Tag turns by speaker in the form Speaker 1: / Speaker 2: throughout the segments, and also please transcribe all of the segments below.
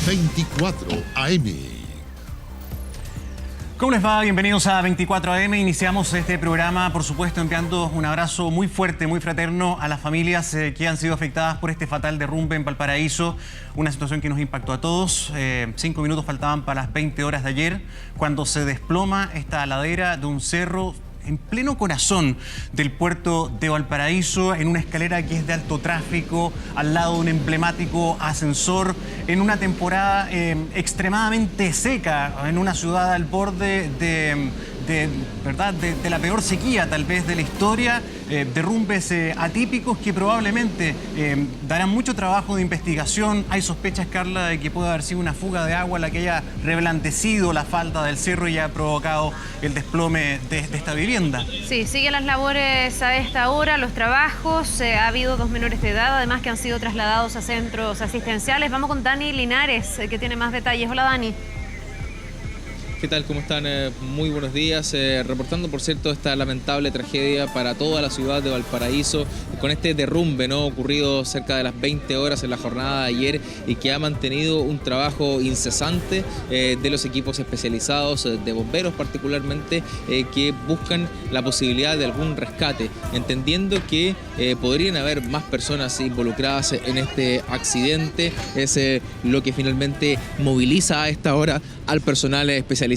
Speaker 1: 24 AM.
Speaker 2: ¿Cómo les va? Bienvenidos a 24 AM. Iniciamos este programa, por supuesto, enviando un abrazo muy fuerte, muy fraterno a las familias que han sido afectadas por este fatal derrumbe en Valparaíso. Una situación que nos impactó a todos. 5 minutos faltaban para las 20 horas de ayer, cuando se desploma esta ladera de un cerro en pleno corazón del puerto de Valparaíso, en una escalera que es de alto tráfico, al lado de un emblemático ascensor, en una temporada extremadamente seca, en una ciudad al borde de la peor sequía tal vez de la historia, derrumbes atípicos que probablemente darán mucho trabajo de investigación. Hay sospechas, Carla, de que puede haber sido una fuga de agua la que haya reblandecido la falda del cerro y haya provocado el desplome de esta vivienda.
Speaker 3: Sí, siguen las labores a esta hora, los trabajos. Ha habido 2 menores de edad, además, que han sido trasladados a centros asistenciales. Vamos con Dani Linares, que tiene más detalles. Hola, Dani.
Speaker 4: ¿Qué tal? ¿Cómo están? Muy buenos días. Reportando, por cierto, esta lamentable tragedia para toda la ciudad de Valparaíso, con este derrumbe, ¿no?, ocurrido cerca de las 20 horas en la jornada de ayer y que ha mantenido un trabajo incesante de los equipos especializados, de bomberos particularmente, que buscan la posibilidad de algún rescate, entendiendo que podrían haber más personas involucradas en este accidente. Es lo que finalmente moviliza a esta hora al personal especializado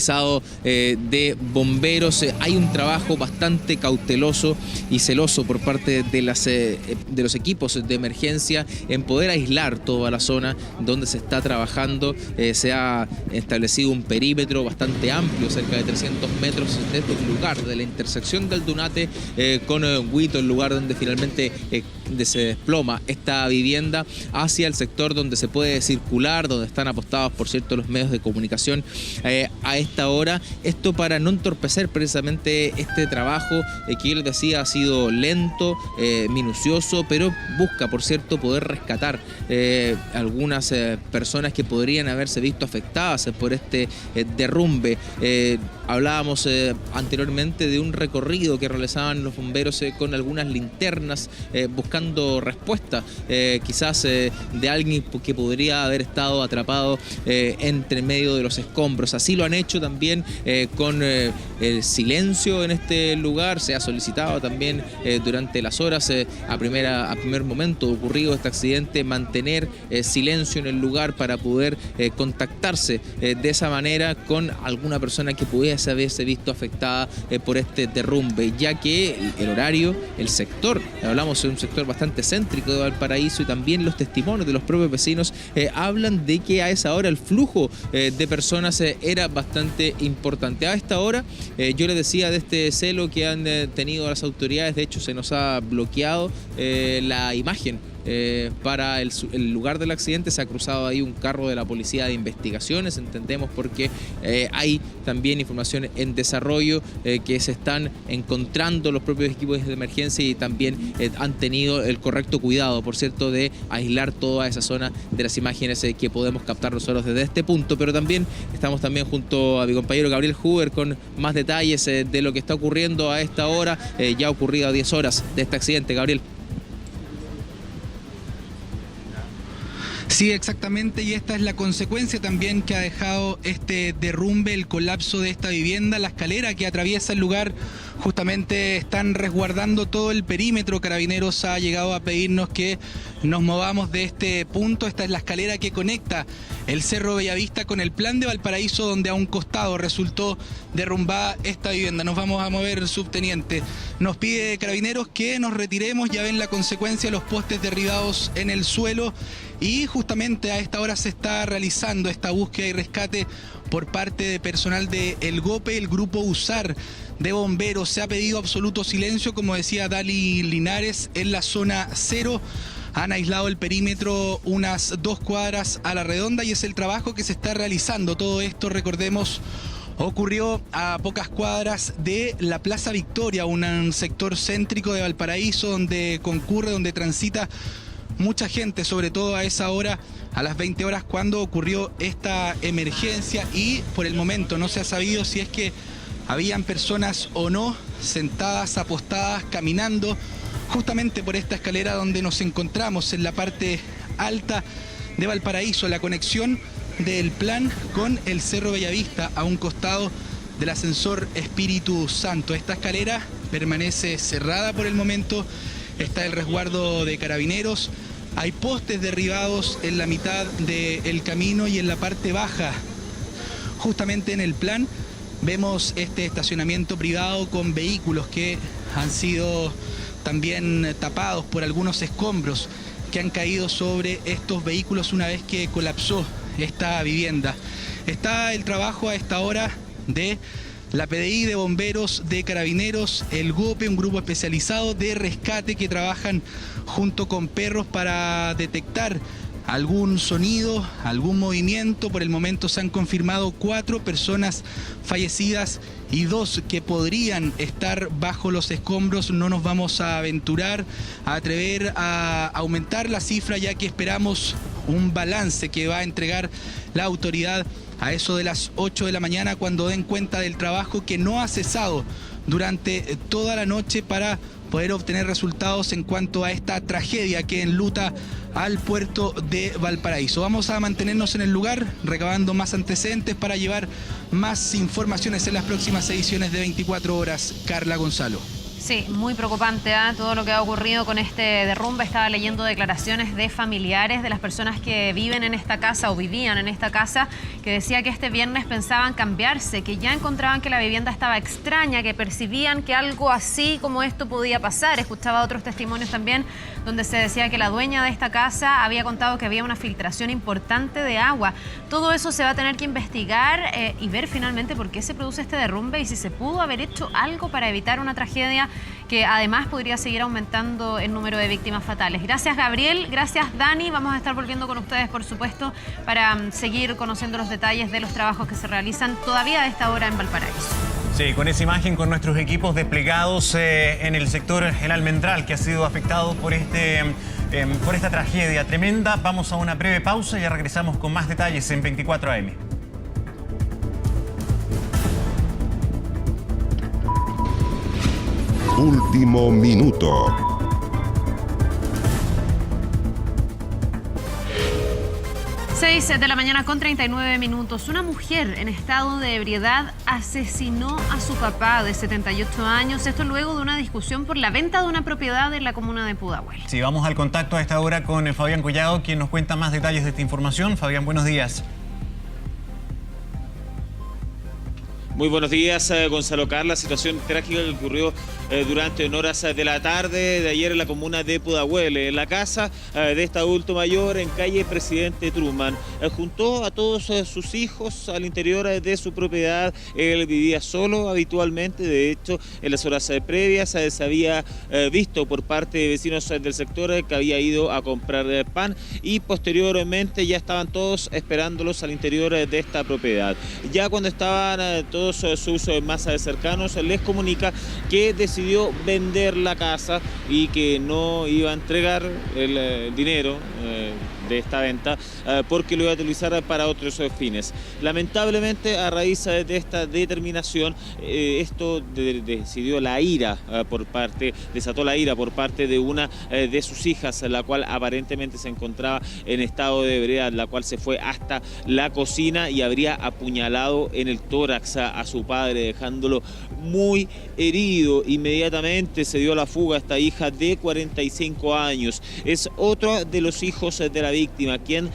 Speaker 4: de bomberos. Hay un trabajo bastante cauteloso y celoso por parte de los equipos de emergencia en poder aislar toda la zona donde se está trabajando. Se ha establecido un perímetro bastante amplio, cerca de 300 metros desde el lugar de la intersección del Dunate con Huito, el lugar donde finalmente se desploma esta vivienda, hacia el sector donde se puede circular, donde están apostados, por cierto, los medios de comunicación a esta hora. Esto para no entorpecer precisamente este trabajo que yo les decía ha sido lento, minucioso, pero busca, por cierto, poder rescatar algunas personas que podrían haberse visto afectadas por este derrumbe. Hablábamos anteriormente de un recorrido que realizaban los bomberos con algunas linternas buscando respuesta, quizás de alguien que podría haber estado atrapado entre medio de los escombros. Así lo han hecho también con el silencio en este lugar. Se ha solicitado también durante las horas a primer momento ocurrido este accidente, mantener silencio en el lugar para poder contactarse de esa manera con alguna persona que pudiese haberse visto afectada por este derrumbe, ya que el horario, el sector, hablamos de un sector bastante céntrico de Valparaíso, y también los testimonios de los propios vecinos hablan de que a esa hora el flujo de personas era bastante importante. A esta hora, yo les decía de este celo que han tenido las autoridades. De hecho, se nos ha bloqueado la imagen para el lugar del accidente. Se ha cruzado ahí un carro de la Policía de Investigaciones, entendemos, porque hay también información en desarrollo que se están encontrando los propios equipos de emergencia, y también han tenido el correcto cuidado, por cierto, de aislar toda esa zona de las imágenes que podemos captar nosotros desde este punto. Pero también estamos junto a mi compañero Gabriel Huber con más detalles de lo que está ocurriendo a esta hora, ya ocurrido a 10 horas de este accidente. Gabriel.
Speaker 5: Sí, exactamente, y esta es la consecuencia también que ha dejado este derrumbe, el colapso de esta vivienda. La escalera que atraviesa el lugar, justamente están resguardando todo el perímetro. Carabineros ha llegado a pedirnos que nos movamos de este punto. Esta es la escalera que conecta el Cerro Bellavista con el Plan de Valparaíso, donde a un costado resultó derrumbada esta vivienda. Nos vamos a mover, subteniente. Nos pide Carabineros que nos retiremos. Ya ven la consecuencia, los postes derribados en el suelo, y justamente a esta hora se está realizando esta búsqueda y rescate por parte de personal del GOPE, el grupo USAR de bomberos. Se ha pedido absoluto silencio, como decía Dani Linares, en la zona 0. Han aislado el perímetro unas 2 cuadras a la redonda, y es el trabajo que se está realizando. Todo esto, recordemos, ocurrió a pocas cuadras de la Plaza Victoria, un sector céntrico de Valparaíso donde transita mucha gente, sobre todo a esa hora, a las 20 horas, cuando ocurrió esta emergencia. Y por el momento no se ha sabido si es que habían personas o no sentadas, apostadas, caminando justamente por esta escalera donde nos encontramos, en la parte alta de Valparaíso. La conexión del Plan con el Cerro Bellavista a un costado del ascensor Espíritu Santo. Esta escalera permanece cerrada por el momento, está el resguardo de Carabineros, hay postes derribados en la mitad del camino y en la parte baja, justamente en el Plan, vemos este estacionamiento privado con vehículos que han sido también tapados por algunos escombros que han caído sobre estos vehículos una vez que colapsó esta vivienda. Está el trabajo a esta hora de la PDI, de bomberos, de Carabineros, el GOPE, un grupo especializado de rescate que trabajan junto con perros para detectar algún sonido, algún movimiento. Por el momento se han confirmado 4 personas fallecidas y 2 que podrían estar bajo los escombros. No nos vamos a aventurar, a atrever a aumentar la cifra, ya que esperamos un balance que va a entregar la autoridad a eso de las 8 de la mañana, cuando den cuenta del trabajo que no ha cesado durante toda la noche para poder obtener resultados en cuanto a esta tragedia que enluta al puerto de Valparaíso. Vamos a mantenernos en el lugar, recabando más antecedentes para llevar más informaciones en las próximas ediciones de 24 horas. Carla, Gonzalo.
Speaker 3: Sí, muy preocupante todo lo que ha ocurrido con este derrumbe. Estaba leyendo declaraciones de familiares de las personas que viven en esta casa o vivían en esta casa, que decía que este viernes pensaban cambiarse, que ya encontraban que la vivienda estaba extraña, que percibían que algo así como esto podía pasar. Escuchaba otros testimonios también donde se decía que la dueña de esta casa había contado que había una filtración importante de agua. Todo eso se va a tener que investigar y ver finalmente por qué se produce este derrumbe y si se pudo haber hecho algo para evitar una tragedia que además podría seguir aumentando el número de víctimas fatales. Gracias, Gabriel. Gracias, Dani. Vamos a estar volviendo con ustedes, por supuesto, para seguir conociendo los detalles de los trabajos que se realizan todavía a esta hora en Valparaíso.
Speaker 2: Sí, con esa imagen, con nuestros equipos desplegados en el sector El Almendral, que ha sido afectado por esta tragedia tremenda. Vamos a una breve pausa y ya regresamos con más detalles en 24 AM.
Speaker 1: Último minuto.
Speaker 3: Seis de la mañana con 39 minutos. Una mujer en estado de ebriedad asesinó a su papá de 78 años. Esto luego de una discusión por la venta de una propiedad en la comuna de Pudahuel.
Speaker 2: Sí, vamos al contacto a esta hora con Fabián Collado, quien nos cuenta más detalles de esta información. Fabián, buenos días.
Speaker 4: Muy buenos días, Gonzalo Carla. La situación trágica que ocurrió durante horas de la tarde de ayer en la comuna de Pudahuel, en la casa de este adulto mayor en calle Presidente Truman. Juntó a todos sus hijos al interior de su propiedad. Él vivía solo habitualmente. De hecho, en las horas previas se había visto por parte de vecinos del sector que había ido a comprar pan y posteriormente ya estaban todos esperándolos al interior de esta propiedad. Ya cuando estaban todos sus más cercanos, les comunica que decidió vender la casa y que no iba a entregar el dinero de esta venta porque lo iba a utilizar para otros fines. Lamentablemente, a raíz de esta determinación, esto desató la ira por parte de una de sus hijas, la cual aparentemente se encontraba en estado de ebriedad, la cual se fue hasta la cocina y habría apuñalado en el tórax a su padre, dejándolo muy herido. Inmediatamente se dio a la fuga esta hija de 45 años. Es otro de los hijos de la víctima quien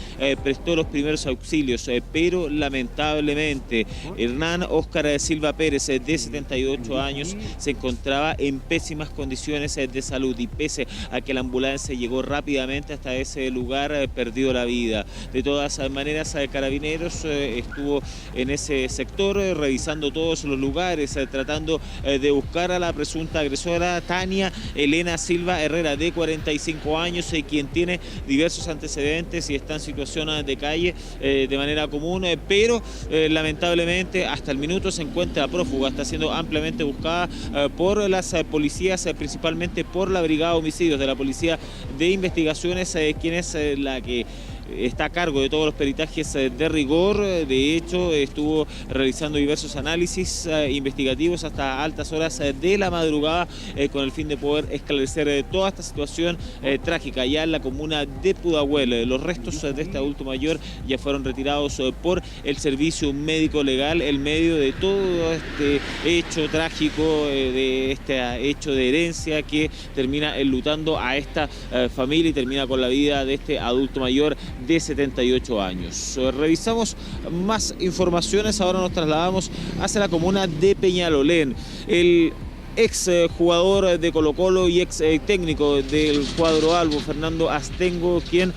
Speaker 4: prestó los primeros auxilios, pero lamentablemente Hernán Óscar Silva Pérez, de 78 años, se encontraba en pésimas condiciones de salud y pese a que la ambulancia llegó rápidamente hasta ese lugar, perdió la vida. De todas maneras, Carabineros estuvo en ese sector revisando todos los lugares, tratando de buscar a la presunta agresora Tania Elena Silva Herrera, de 45 años, quien tiene diversos antecedentes y está en situación de calle de manera común, pero lamentablemente hasta el minuto se encuentra prófuga. Está siendo ampliamente buscada por las policías, principalmente por la Brigada de Homicidios de la Policía de Investigaciones, quien es la que está a cargo de todos los peritajes de rigor. De hecho, estuvo realizando diversos análisis investigativos hasta altas horas de la madrugada con el fin de poder esclarecer toda esta situación trágica ya en la comuna de Pudahuel. Los restos de este adulto mayor ya fueron retirados por el servicio médico legal en medio de todo este hecho trágico, de este hecho de herencia que termina enlutando a esta familia y termina con la vida de este adulto mayor de 78 años. Revisamos más informaciones, ahora nos trasladamos hacia la comuna de Peñalolén. El ex jugador de Colo-Colo y ex técnico del cuadro albo, Fernando Astengo, quien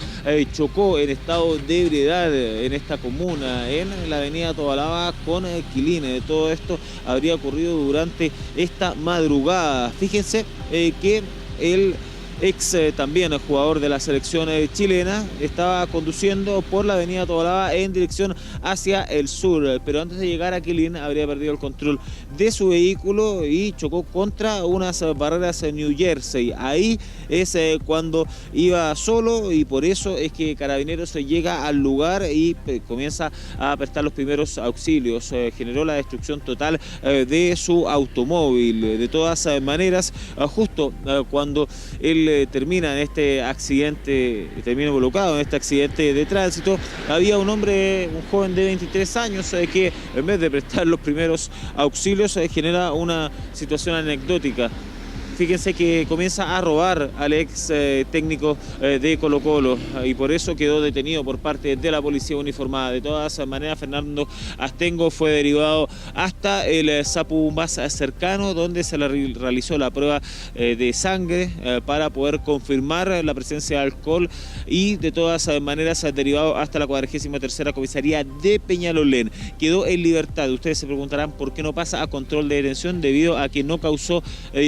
Speaker 4: chocó en estado de ebriedad en esta comuna, en la avenida Tobalaba con Quilín. Todo esto habría ocurrido durante esta madrugada. Fíjense que el ex también jugador de la selección chilena estaba conduciendo por la avenida Tobalaba en dirección hacia el sur, pero antes de llegar a Quilín habría perdido el control de su vehículo y chocó contra unas barreras en New Jersey. Ahí es cuando iba solo y por eso es que Carabineros llega al lugar y comienza a prestar los primeros auxilios. Generó la destrucción total de su automóvil. De todas maneras, justo cuando él termina en este accidente, termina involucrado en este accidente de tránsito, había un hombre, un joven de 23 años que en vez de prestar los primeros auxilios genera una situación anecdótica. Fíjense que comienza a robar al ex técnico de Colo-Colo y por eso quedó detenido por parte de la policía uniformada. De todas maneras, Fernando Astengo fue derivado hasta el SAPU más cercano, donde se le realizó la prueba de sangre para poder confirmar la presencia de alcohol y de todas maneras derivado hasta la 43ª comisaría de Peñalolén. Quedó en libertad. Ustedes se preguntarán por qué no pasa a control de detención, debido a que no causó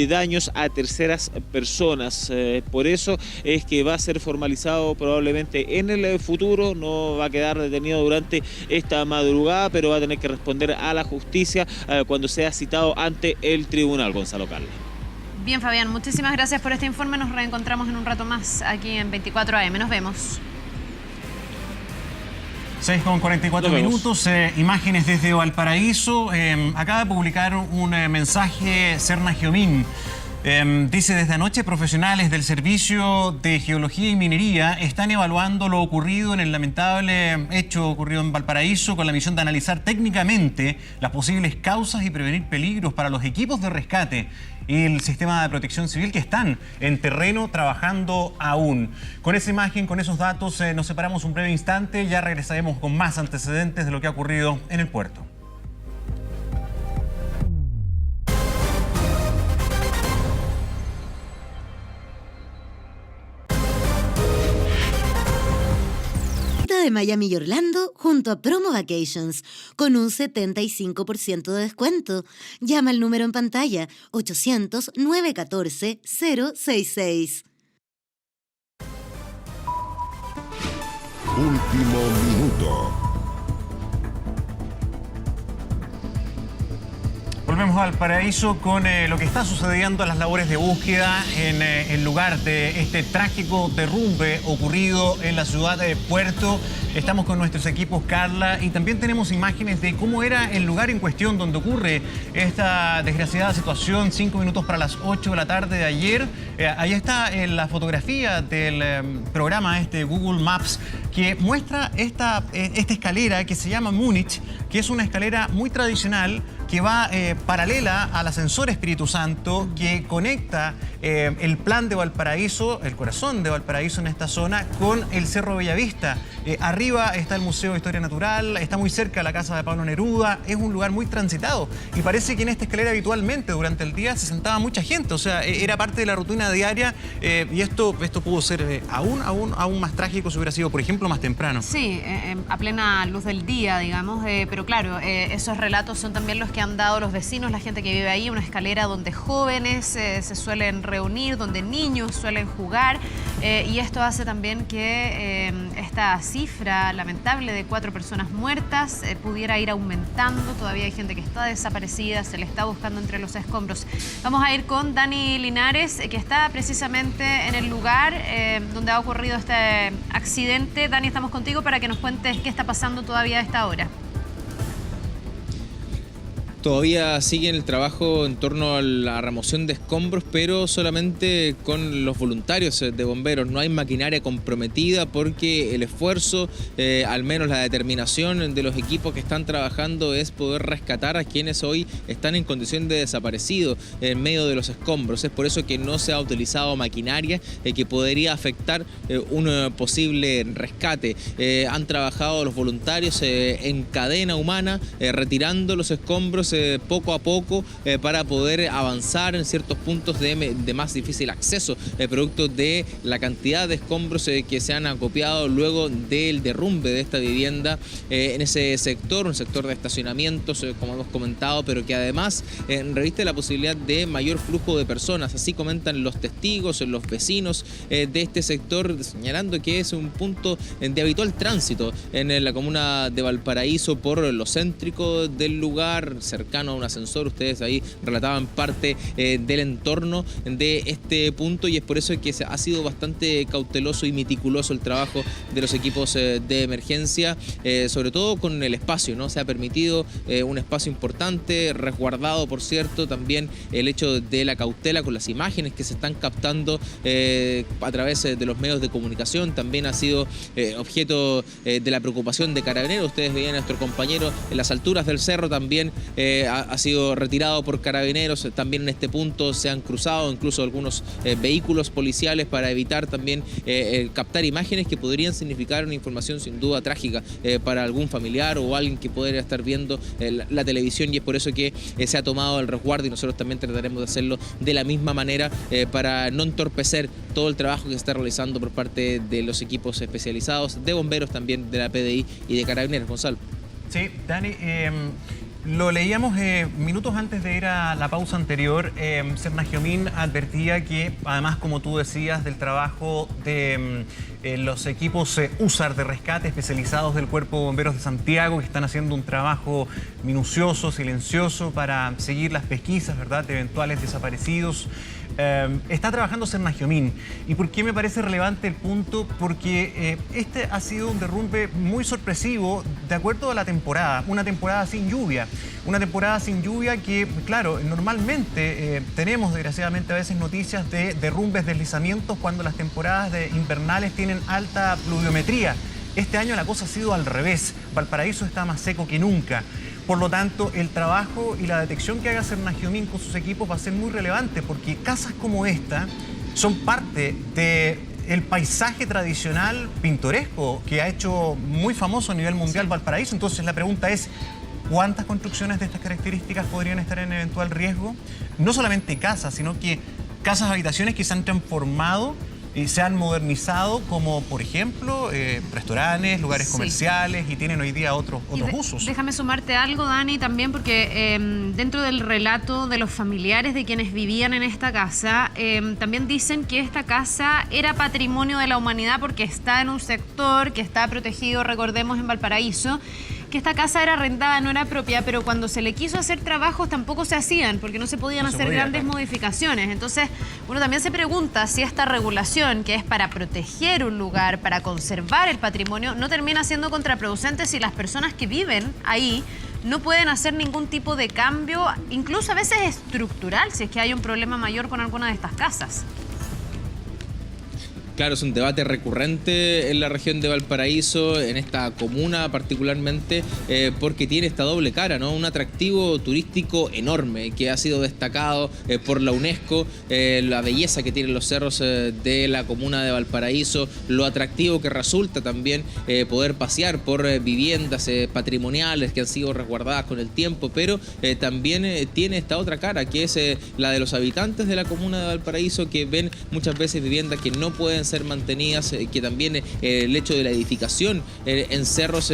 Speaker 4: daños a terceras personas. Por eso es que va a ser formalizado probablemente en el futuro. No va a quedar detenido durante esta madrugada, pero va a tener que responder a la justicia cuando sea citado ante el tribunal. Gonzalo Carla.
Speaker 3: Bien, Fabián, muchísimas gracias por este informe. Nos reencontramos en un rato más aquí en 24 AM. Nos vemos.
Speaker 2: 6:44 minutos, imágenes desde Valparaíso. Acaba de publicar un mensaje Serna Giomín. Dice: desde anoche profesionales del Servicio de Geología y Minería están evaluando lo ocurrido en el lamentable hecho ocurrido en Valparaíso con la misión de analizar técnicamente las posibles causas y prevenir peligros para los equipos de rescate y el sistema de protección civil que están en terreno trabajando aún. Con esa imagen, con esos datos, nos separamos un breve instante, ya regresaremos con más antecedentes de lo que ha ocurrido en el puerto.
Speaker 6: De Miami y Orlando junto a Promo Vacations con un 75% de descuento. Llama al número en pantalla 800-914-066.
Speaker 1: Último minuto.
Speaker 2: Volvemos a Valparaíso con lo que está sucediendo en las labores de búsqueda en el lugar de este trágico derrumbe ocurrido en la ciudad de Puerto. Estamos con nuestros equipos, Carla, y también tenemos imágenes de cómo era el lugar en cuestión donde ocurre esta desgraciada situación, 5 minutos para las 8 de la tarde de ayer. Ahí está la fotografía del programa Google Maps, que muestra esta escalera que se llama Múnich, que es una escalera muy tradicional que va paralela al ascensor Espíritu Santo, que conecta el plan de Valparaíso, el corazón de Valparaíso en esta zona, con el Cerro Bellavista. Arriba está el Museo de Historia Natural, está muy cerca la casa de Pablo Neruda, es un lugar muy transitado y parece que en esta escalera habitualmente durante el día se sentaba mucha gente, o sea, era parte de la rutina diaria y esto pudo ser aún más trágico si hubiera sido, por ejemplo, más temprano.
Speaker 3: Sí, a plena luz del día, digamos, pero claro, esos relatos son también los que han dado los vecinos vecinos, la gente que vive ahí, una escalera donde jóvenes se suelen reunir, donde niños suelen jugar, y esto hace también que esta cifra lamentable de 4 personas muertas pudiera ir aumentando. Todavía hay gente que está desaparecida, se le está buscando entre los escombros. Vamos a ir con Dani Linares, que está precisamente en el lugar donde ha ocurrido este accidente. Dani, estamos contigo para que nos cuentes qué está pasando todavía a esta hora.
Speaker 4: Todavía sigue el trabajo en torno a la remoción de escombros, pero solamente con los voluntarios de bomberos. No hay maquinaria comprometida porque el esfuerzo, al menos la determinación de los equipos que están trabajando es poder rescatar a quienes hoy están en condición de desaparecido en medio de los escombros. Es por eso que no se ha utilizado maquinaria que podría afectar un posible rescate. Han trabajado los voluntarios en cadena humana, retirando los escombros poco a poco para poder avanzar en ciertos puntos de más difícil acceso, producto de la cantidad de escombros que se han acopiado luego del derrumbe de esta vivienda en ese sector, un sector de estacionamientos, como hemos comentado, pero que además reviste la posibilidad de mayor flujo de personas. Así comentan los testigos, los vecinos de este sector, señalando que es un punto de habitual tránsito en la comuna de Valparaíso por lo céntrico del lugar, cercano a un ascensor. Ustedes ahí relataban parte del entorno de este punto, y es por eso que ha sido bastante cauteloso y meticuloso el trabajo de los equipos de emergencia, sobre todo con el espacio, ¿no? Se ha permitido un espacio importante, resguardado, por cierto, también el hecho de la cautela con las imágenes que se están captando a través de los medios de comunicación. También ha sido objeto de la preocupación de Carabineros. Ustedes veían a nuestro compañero en las alturas del cerro, también ha sido retirado por Carabineros. También en este punto se han cruzado incluso algunos vehículos policiales para evitar también captar imágenes que podrían significar una información sin duda trágica para algún familiar o alguien que podría estar viendo la televisión, y es por eso que se ha tomado el resguardo, y nosotros también trataremos de hacerlo de la misma manera para no entorpecer todo el trabajo que se está realizando por parte de los equipos especializados, de bomberos también, de la PDI y de Carabineros. Gonzalo.
Speaker 2: Sí, Dani, lo leíamos minutos antes de ir a la pausa anterior. Sernagiomín advertía que, además, como tú decías, del trabajo de los equipos USAR de rescate especializados del Cuerpo de Bomberos de Santiago, que están haciendo un trabajo minucioso, silencioso, para seguir las pesquisas, ¿verdad?, de eventuales desaparecidos. Está trabajando Sernagiomín. ¿Y por qué me parece relevante el punto? Porque este ha sido un derrumbe muy sorpresivo de acuerdo a la temporada, una temporada sin lluvia. Una temporada sin lluvia que, claro, normalmente tenemos desgraciadamente a veces noticias de derrumbes, deslizamientos cuando las temporadas invernales tienen alta pluviometría. Este año la cosa ha sido al revés. Valparaíso está más seco que nunca. Por lo tanto, el trabajo y la detección que haga Sernagiomín con sus equipos va a ser muy relevante, porque casas como esta son parte del paisaje tradicional pintoresco que ha hecho muy famoso a nivel mundial Valparaíso. Entonces la pregunta es, ¿cuántas construcciones de estas características podrían estar en eventual riesgo? No solamente casas, sino que casas, habitaciones que se han transformado y se han modernizado, como por ejemplo restaurantes, lugares comerciales, y tienen hoy día otros usos.
Speaker 3: Déjame sumarte algo, Dani, también, porque dentro del relato de los familiares de quienes vivían en esta casa, también dicen que esta casa era patrimonio de la humanidad porque está en un sector que está protegido, recordemos, en Valparaíso, que esta casa era arrendada, no era propia, pero cuando se le quiso hacer trabajos tampoco se hacían, porque no se podían hacer grandes modificaciones. Entonces, uno también se pregunta si esta regulación, que es para proteger un lugar, para conservar el patrimonio, no termina siendo contraproducente si las personas que viven ahí no pueden hacer ningún tipo de cambio, incluso a veces estructural, si es que hay un problema mayor con alguna de estas casas.
Speaker 4: Claro, es un debate recurrente en la región de Valparaíso, en esta comuna particularmente, porque tiene esta doble cara, ¿no? Un atractivo turístico enorme que ha sido destacado por la UNESCO, la belleza que tienen los cerros de la comuna de Valparaíso, lo atractivo que resulta también poder pasear por viviendas patrimoniales que han sido resguardadas con el tiempo, pero también tiene esta otra cara, que es la de los habitantes de la comuna de Valparaíso, que ven muchas veces viviendas que no pueden deben ser mantenidas, que también el hecho de la edificación en cerros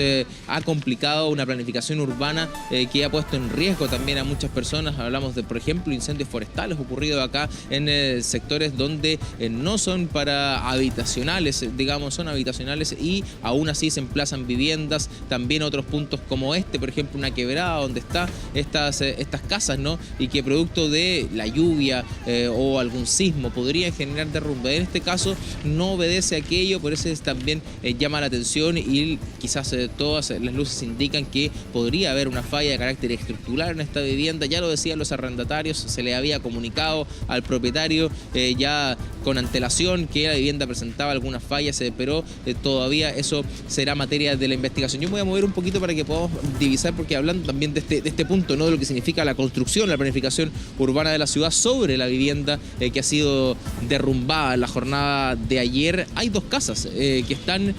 Speaker 4: ha complicado una planificación urbana que ha puesto en riesgo también a muchas personas. Hablamos de, por ejemplo, incendios forestales ocurridos acá en sectores donde no son para habitacionales, digamos, son habitacionales y aún así se emplazan viviendas. También otros puntos como este, por ejemplo, una quebrada donde están estas casas, ¿no? Y que producto de la lluvia o algún sismo podrían generar derrumbe. En este caso no obedece a aquello, por eso también llama la atención y quizás todas las luces indican que podría haber una falla de carácter estructural en esta vivienda. Ya lo decían los arrendatarios, se le había comunicado al propietario ya con antelación que la vivienda presentaba algunas fallas, pero todavía eso será materia de la investigación. Yo me voy a mover un poquito para que podamos divisar, porque hablando también de este punto, ¿no? De lo que significa la construcción, la planificación urbana de la ciudad sobre la vivienda que ha sido derrumbada en la jornada de ayer. Hay dos casas que están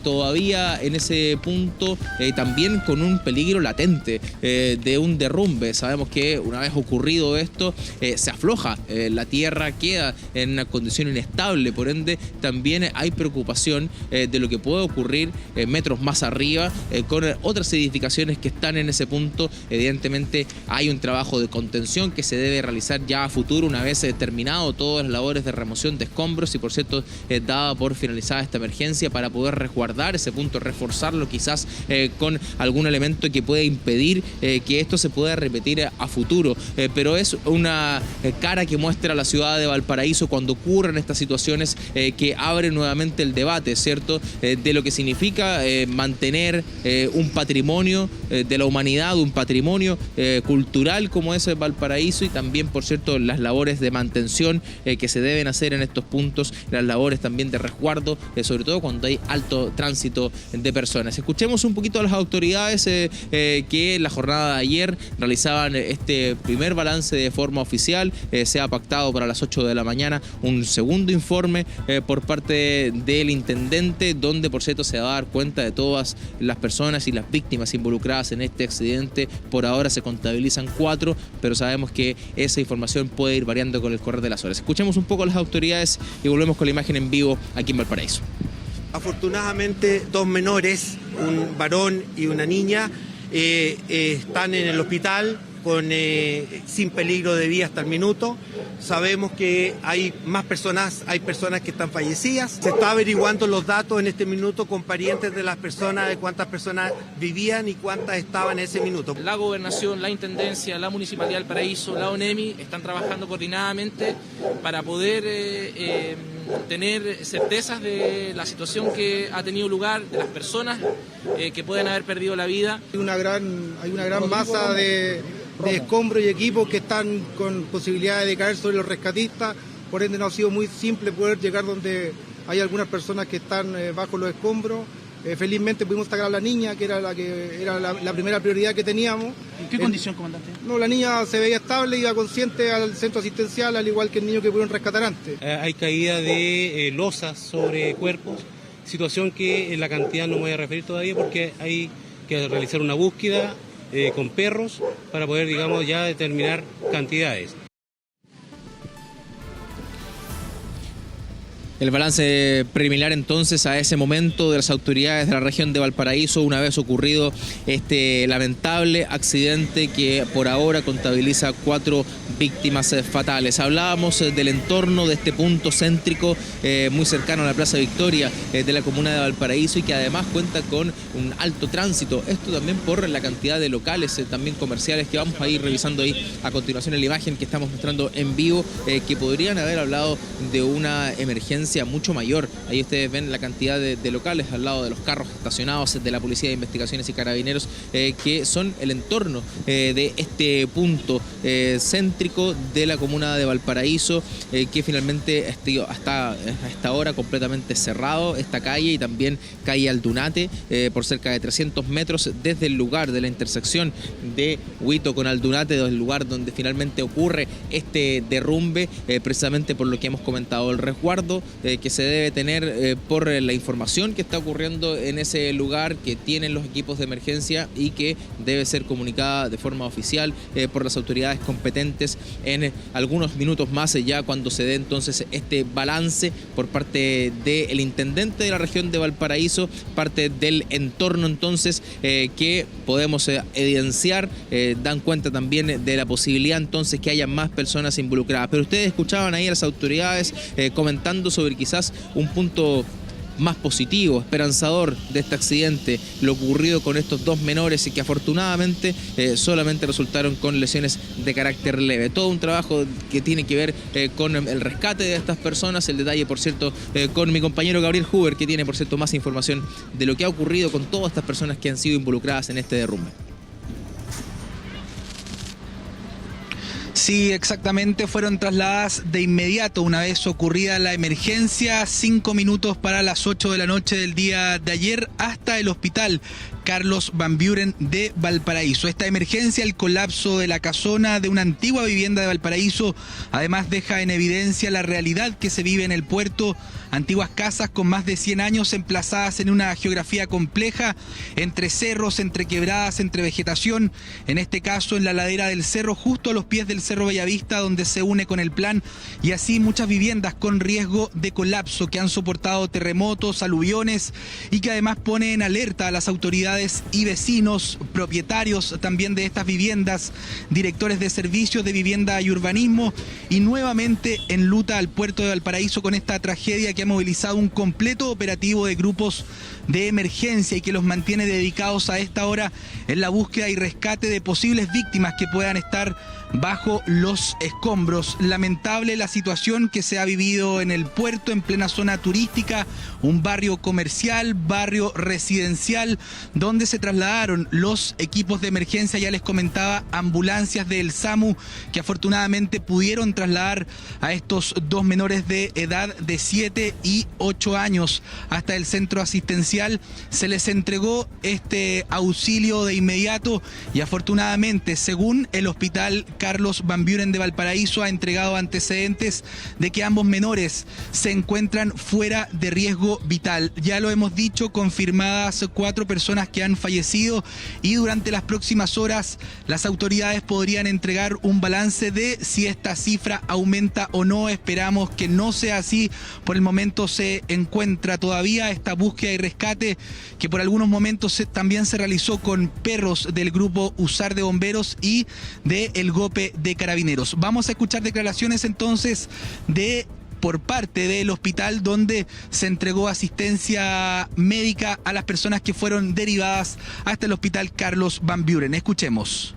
Speaker 4: todavía en ese punto, también con un peligro latente de un derrumbe. Sabemos que una vez ocurrido esto, se afloja la tierra, queda en una condición inestable, por ende también hay preocupación de lo que puede ocurrir metros más arriba con otras edificaciones que están en ese punto. Evidentemente hay un trabajo de contención que se debe realizar ya a futuro, una vez terminado todas las labores de remoción de escombros y, por cierto, dada por finalizada esta emergencia, para poder resguardar ese punto, reforzarlo quizás con algún elemento que pueda impedir que esto se pueda repetir a futuro. Pero es una cara que muestra la ciudad de Valparaíso cuando ocurren estas situaciones que abren nuevamente el debate, ¿cierto?, de lo que significa mantener un patrimonio de la humanidad, un patrimonio cultural como es Valparaíso, y también, por cierto, las labores de mantención que se deben hacer en estos puntos, las labores también de resguardo, sobre todo cuando hay alto tránsito de personas. Escuchemos un poquito a las autoridades que en la jornada de ayer realizaban este primer balance de forma oficial. Se ha pactado para las 8 de la mañana un segundo informe por parte del intendente, donde, por cierto, se va a dar cuenta de todas las personas y las víctimas involucradas en este accidente. Por ahora se contabilizan 4, pero sabemos que esa información puede ir variando con el correr de las horas. Escuchemos un poco a las autoridades y volvemos con la imagen en vivo aquí en Valparaíso.
Speaker 7: Afortunadamente, 2 menores, un varón y una niña, están en el hospital sin peligro de vida hasta el minuto. Sabemos que hay personas que están fallecidas. Se está averiguando los datos en este minuto con parientes de las personas, de cuántas personas vivían y cuántas estaban en ese minuto.
Speaker 8: La Gobernación, la Intendencia, la Municipalidad del Paraíso, la ONEMI están trabajando coordinadamente para poder tener certezas de la situación que ha tenido lugar, de las personas que pueden haber perdido la vida.
Speaker 9: Hay una gran masa de escombros y equipos que están con posibilidades de caer sobre los rescatistas, por ende no ha sido muy simple poder llegar donde hay algunas personas que están bajo los escombros. Felizmente pudimos sacar a la niña, que era la primera prioridad que teníamos.
Speaker 10: ¿En qué condición, comandante?
Speaker 9: No, la niña se veía estable, iba consciente al centro asistencial, al igual que el niño que pudieron rescatar antes.
Speaker 11: Hay caída de losas sobre cuerpos, situación que en la cantidad no me voy a referir todavía porque hay que realizar una búsqueda con perros para poder, digamos, ya determinar cantidades.
Speaker 4: El balance preliminar entonces a ese momento de las autoridades de la región de Valparaíso, una vez ocurrido este lamentable accidente que por ahora contabiliza 4 víctimas fatales. Hablábamos del entorno de este punto céntrico muy cercano a la Plaza Victoria de la comuna de Valparaíso, y que además cuenta con un alto tránsito. Esto también por la cantidad de locales también comerciales que vamos a ir revisando ahí a continuación en la imagen que estamos mostrando en vivo, que podrían haber hablado de una emergencia mucho mayor. Ahí ustedes ven la cantidad de locales al lado de los carros estacionados de la Policía de Investigaciones y Carabineros, que son el entorno de este punto céntrico de la comuna de Valparaíso, que finalmente está hasta ahora completamente cerrado, esta calle, y también calle Aldunate, por cerca de 300 metros desde el lugar de la intersección de Huito con Aldunate, el lugar donde finalmente ocurre este derrumbe, precisamente por lo que hemos comentado, el resguardo que se debe tener por la información que está ocurriendo en ese lugar, que tienen los equipos de emergencia y que debe ser comunicada de forma oficial por las autoridades competentes en algunos minutos más, ya cuando se dé entonces este balance por parte del intendente de la región de Valparaíso, parte del entorno entonces que podemos evidenciar, dan cuenta también de la posibilidad entonces que haya más personas involucradas. Pero ustedes escuchaban ahí a las autoridades comentando sobre quizás un punto más positivo, esperanzador de este accidente, lo ocurrido con estos dos menores y que afortunadamente solamente resultaron con lesiones de carácter leve. Todo un trabajo que tiene que ver con el rescate de estas personas. El detalle, por cierto, con mi compañero Gabriel Huber, que tiene, por cierto, más información de lo que ha ocurrido con todas estas personas que han sido involucradas en este derrumbe.
Speaker 5: Sí, exactamente, fueron trasladadas de inmediato una vez ocurrida la emergencia, 5 minutos para las 8 de la noche del día de ayer, hasta el hospital Carlos Van Buren de Valparaíso. Esta emergencia, el colapso de la casona de una antigua vivienda de Valparaíso, además deja en evidencia la realidad que se vive en el puerto. Antiguas casas con más de 100 años emplazadas en una geografía compleja, entre cerros, entre quebradas, entre vegetación. En este caso, en la ladera del cerro, justo a los pies del Cerro Bellavista, donde se une con el plan, y así muchas viviendas con riesgo de colapso que han soportado terremotos, aluviones, y que además pone en alerta a las autoridades y vecinos, propietarios también de estas viviendas, directores de servicios de vivienda y urbanismo, y nuevamente en luta al puerto de Valparaíso con esta tragedia que ha movilizado un completo operativo de grupos de emergencia y que los mantiene dedicados a esta hora en la búsqueda y rescate de posibles víctimas que puedan estar bajo los escombros. Lamentable la situación que se ha vivido en el puerto, en plena zona turística, un barrio comercial, barrio residencial, donde se trasladaron los equipos de emergencia. Ya les comentaba, ambulancias del SAMU que afortunadamente pudieron trasladar a estos dos menores de edad de 7 y 8 años hasta el centro asistencial. Se les entregó este auxilio de inmediato y afortunadamente, según el hospital Carlos Van Buren de Valparaíso, ha entregado antecedentes de que ambos menores se encuentran fuera de riesgo vital. Ya lo hemos dicho, confirmadas 4 personas que han fallecido, y durante las próximas horas las autoridades podrían entregar un balance de si esta cifra aumenta o no. Esperamos que no sea así. Por el momento se encuentra todavía esta búsqueda y rescate, que por algunos momentos también se realizó con perros del grupo USAR de bomberos y del GOPE de carabineros. Vamos a escuchar declaraciones entonces por parte del hospital, donde se entregó asistencia médica a las personas que fueron derivadas hasta el hospital Carlos Van Buren. Escuchemos.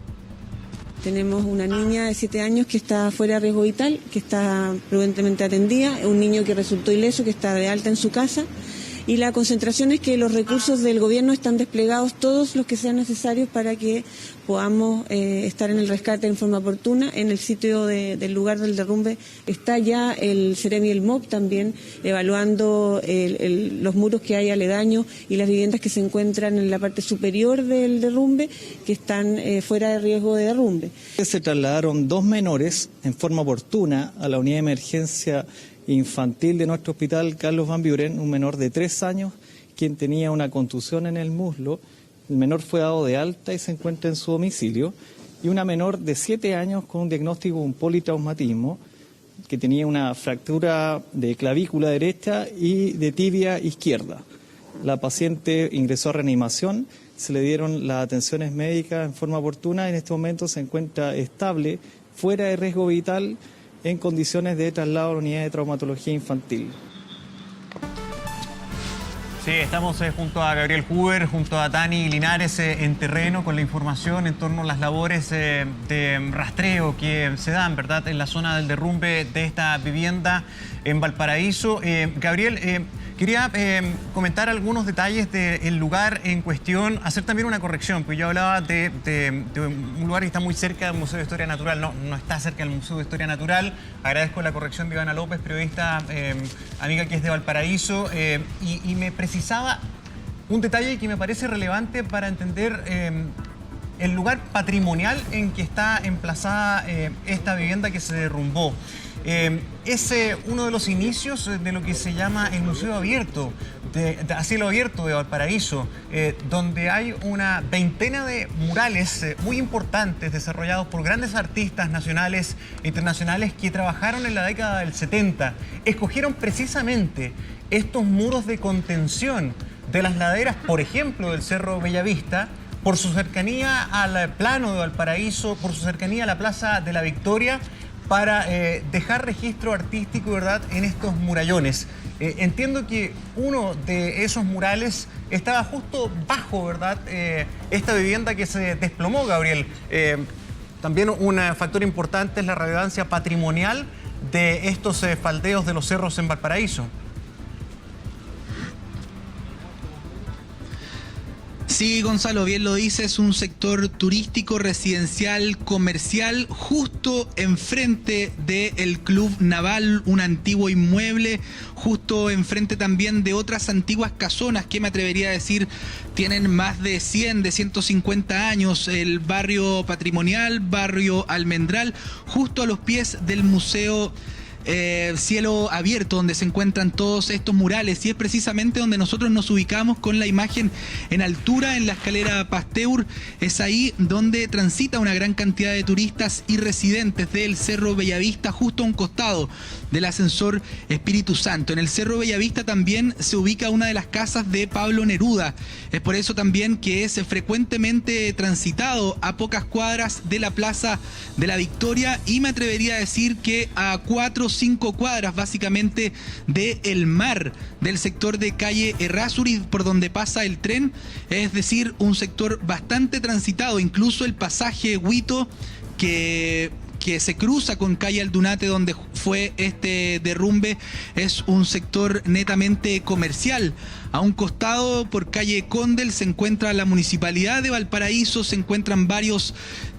Speaker 10: Tenemos una niña de 7 años que está fuera de riesgo vital, que está prudentemente atendida, un niño que resultó ileso, que está de alta en su casa, y la concentración es que los recursos del gobierno están desplegados, todos los que sean necesarios, para que podamos estar en el rescate en forma oportuna. En el sitio del lugar del derrumbe está ya el CEREM y el MOP también evaluando los muros que hay aledaños y las viviendas que se encuentran en la parte superior del derrumbe, que están fuera de riesgo de derrumbe.
Speaker 12: Se trasladaron 2 menores en forma oportuna a la unidad de emergencia infantil de nuestro hospital Carlos Van Buren, un menor de 3 años quien tenía una contusión en el muslo. El menor fue dado de alta y se encuentra en su domicilio, y una menor de 7 años con un diagnóstico de un politraumatismo, que tenía una fractura de clavícula derecha y de tibia izquierda. La paciente ingresó a reanimación, se le dieron las atenciones médicas en forma oportuna y en este momento se encuentra estable, fuera de riesgo vital, en condiciones de traslado a la unidad de traumatología infantil.
Speaker 2: Sí, estamos junto a Gabriel Huber, junto a Tani Linares en terreno con la información en torno a las labores de rastreo que se dan, ¿verdad?, en la zona del derrumbe de esta vivienda en Valparaíso. Gabriel, quería comentar algunos detalles del lugar en cuestión, hacer también una corrección, porque yo hablaba de un lugar que está muy cerca del Museo de Historia Natural. No está cerca del Museo de Historia Natural. Agradezco la corrección de Ivana López, periodista, amiga que es de Valparaíso, y me precisaba un detalle que me parece relevante para entender el lugar patrimonial en que está emplazada esta vivienda que se derrumbó. Es uno de los inicios de lo que se llama el Museo Abierto, a cielo abierto de Valparaíso, donde hay una veintena de murales muy importantes desarrollados por grandes artistas nacionales e internacionales que trabajaron en la década del 70. Escogieron precisamente estos muros de contención de las laderas, por ejemplo, del Cerro Bellavista, por su cercanía al plano de Valparaíso, por su cercanía a la Plaza de la Victoria, para dejar registro artístico, ¿verdad?, en estos murallones. Entiendo que uno de esos murales estaba justo bajo, ¿verdad?, esta vivienda que se desplomó, Gabriel. También un factor importante es la relevancia patrimonial de estos faldeos de los cerros en Valparaíso.
Speaker 5: Sí, Gonzalo, bien lo dice, es un sector turístico, residencial, comercial, justo enfrente del Club Naval, un antiguo inmueble, justo enfrente también de otras antiguas casonas que me atrevería a decir tienen más de 100, de 150 años, el barrio patrimonial, barrio Almendral, justo a los pies del Museo Cielo Abierto, donde se encuentran todos estos murales, y es precisamente donde nosotros nos ubicamos con la imagen en altura en la escalera Pasteur. Es ahí donde transita una gran cantidad de turistas y residentes del Cerro Bellavista, justo a un costado del ascensor Espíritu Santo. En el Cerro Bellavista también se ubica una de las casas de Pablo Neruda. Es por eso también que es frecuentemente transitado a pocas cuadras de la Plaza de la Victoria, y me atrevería a decir que a 4 o 5 cuadras básicamente del mar, del sector de calle Errázuriz, por donde pasa el tren. Es decir, un sector bastante transitado, incluso el pasaje Huito que se cruza con calle Aldunate, donde fue este derrumbe, es un sector netamente comercial. A un costado, por calle Condel, se encuentra la Municipalidad de Valparaíso, se encuentran varios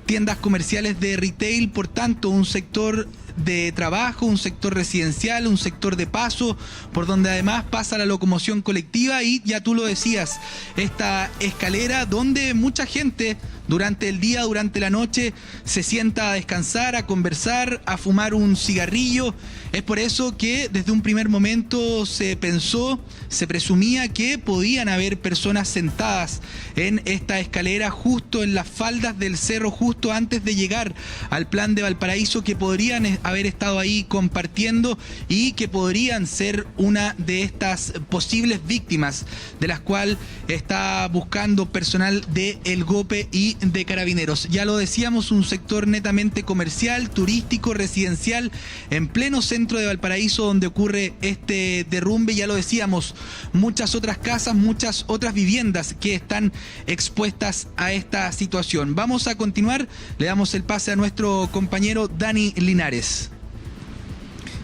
Speaker 5: tiendas comerciales de retail, por tanto, un sector de trabajo, un sector residencial, un sector de paso, por donde además pasa la locomoción colectiva, y ya tú lo decías, esta escalera donde mucha gente durante el día, durante la noche, se sienta a descansar, a conversar, a fumar un cigarrillo. Es por eso que desde un primer momento se pensó, se presumía que podían haber personas sentadas en esta escalera justo en las faldas del cerro, justo antes de llegar al Plan de Valparaíso, que podrían haber estado ahí compartiendo y que podrían ser una de estas posibles víctimas, de las cuales está buscando personal de El Gope y de Carabineros. Ya lo decíamos, un sector netamente comercial, turístico, residencial, en pleno centro de Valparaíso, donde ocurre este derrumbe. Ya lo decíamos, muchas otras casas, muchas otras viviendas que están expuestas a esta situación. Vamos a continuar, le damos el pase a nuestro compañero Dani Linares.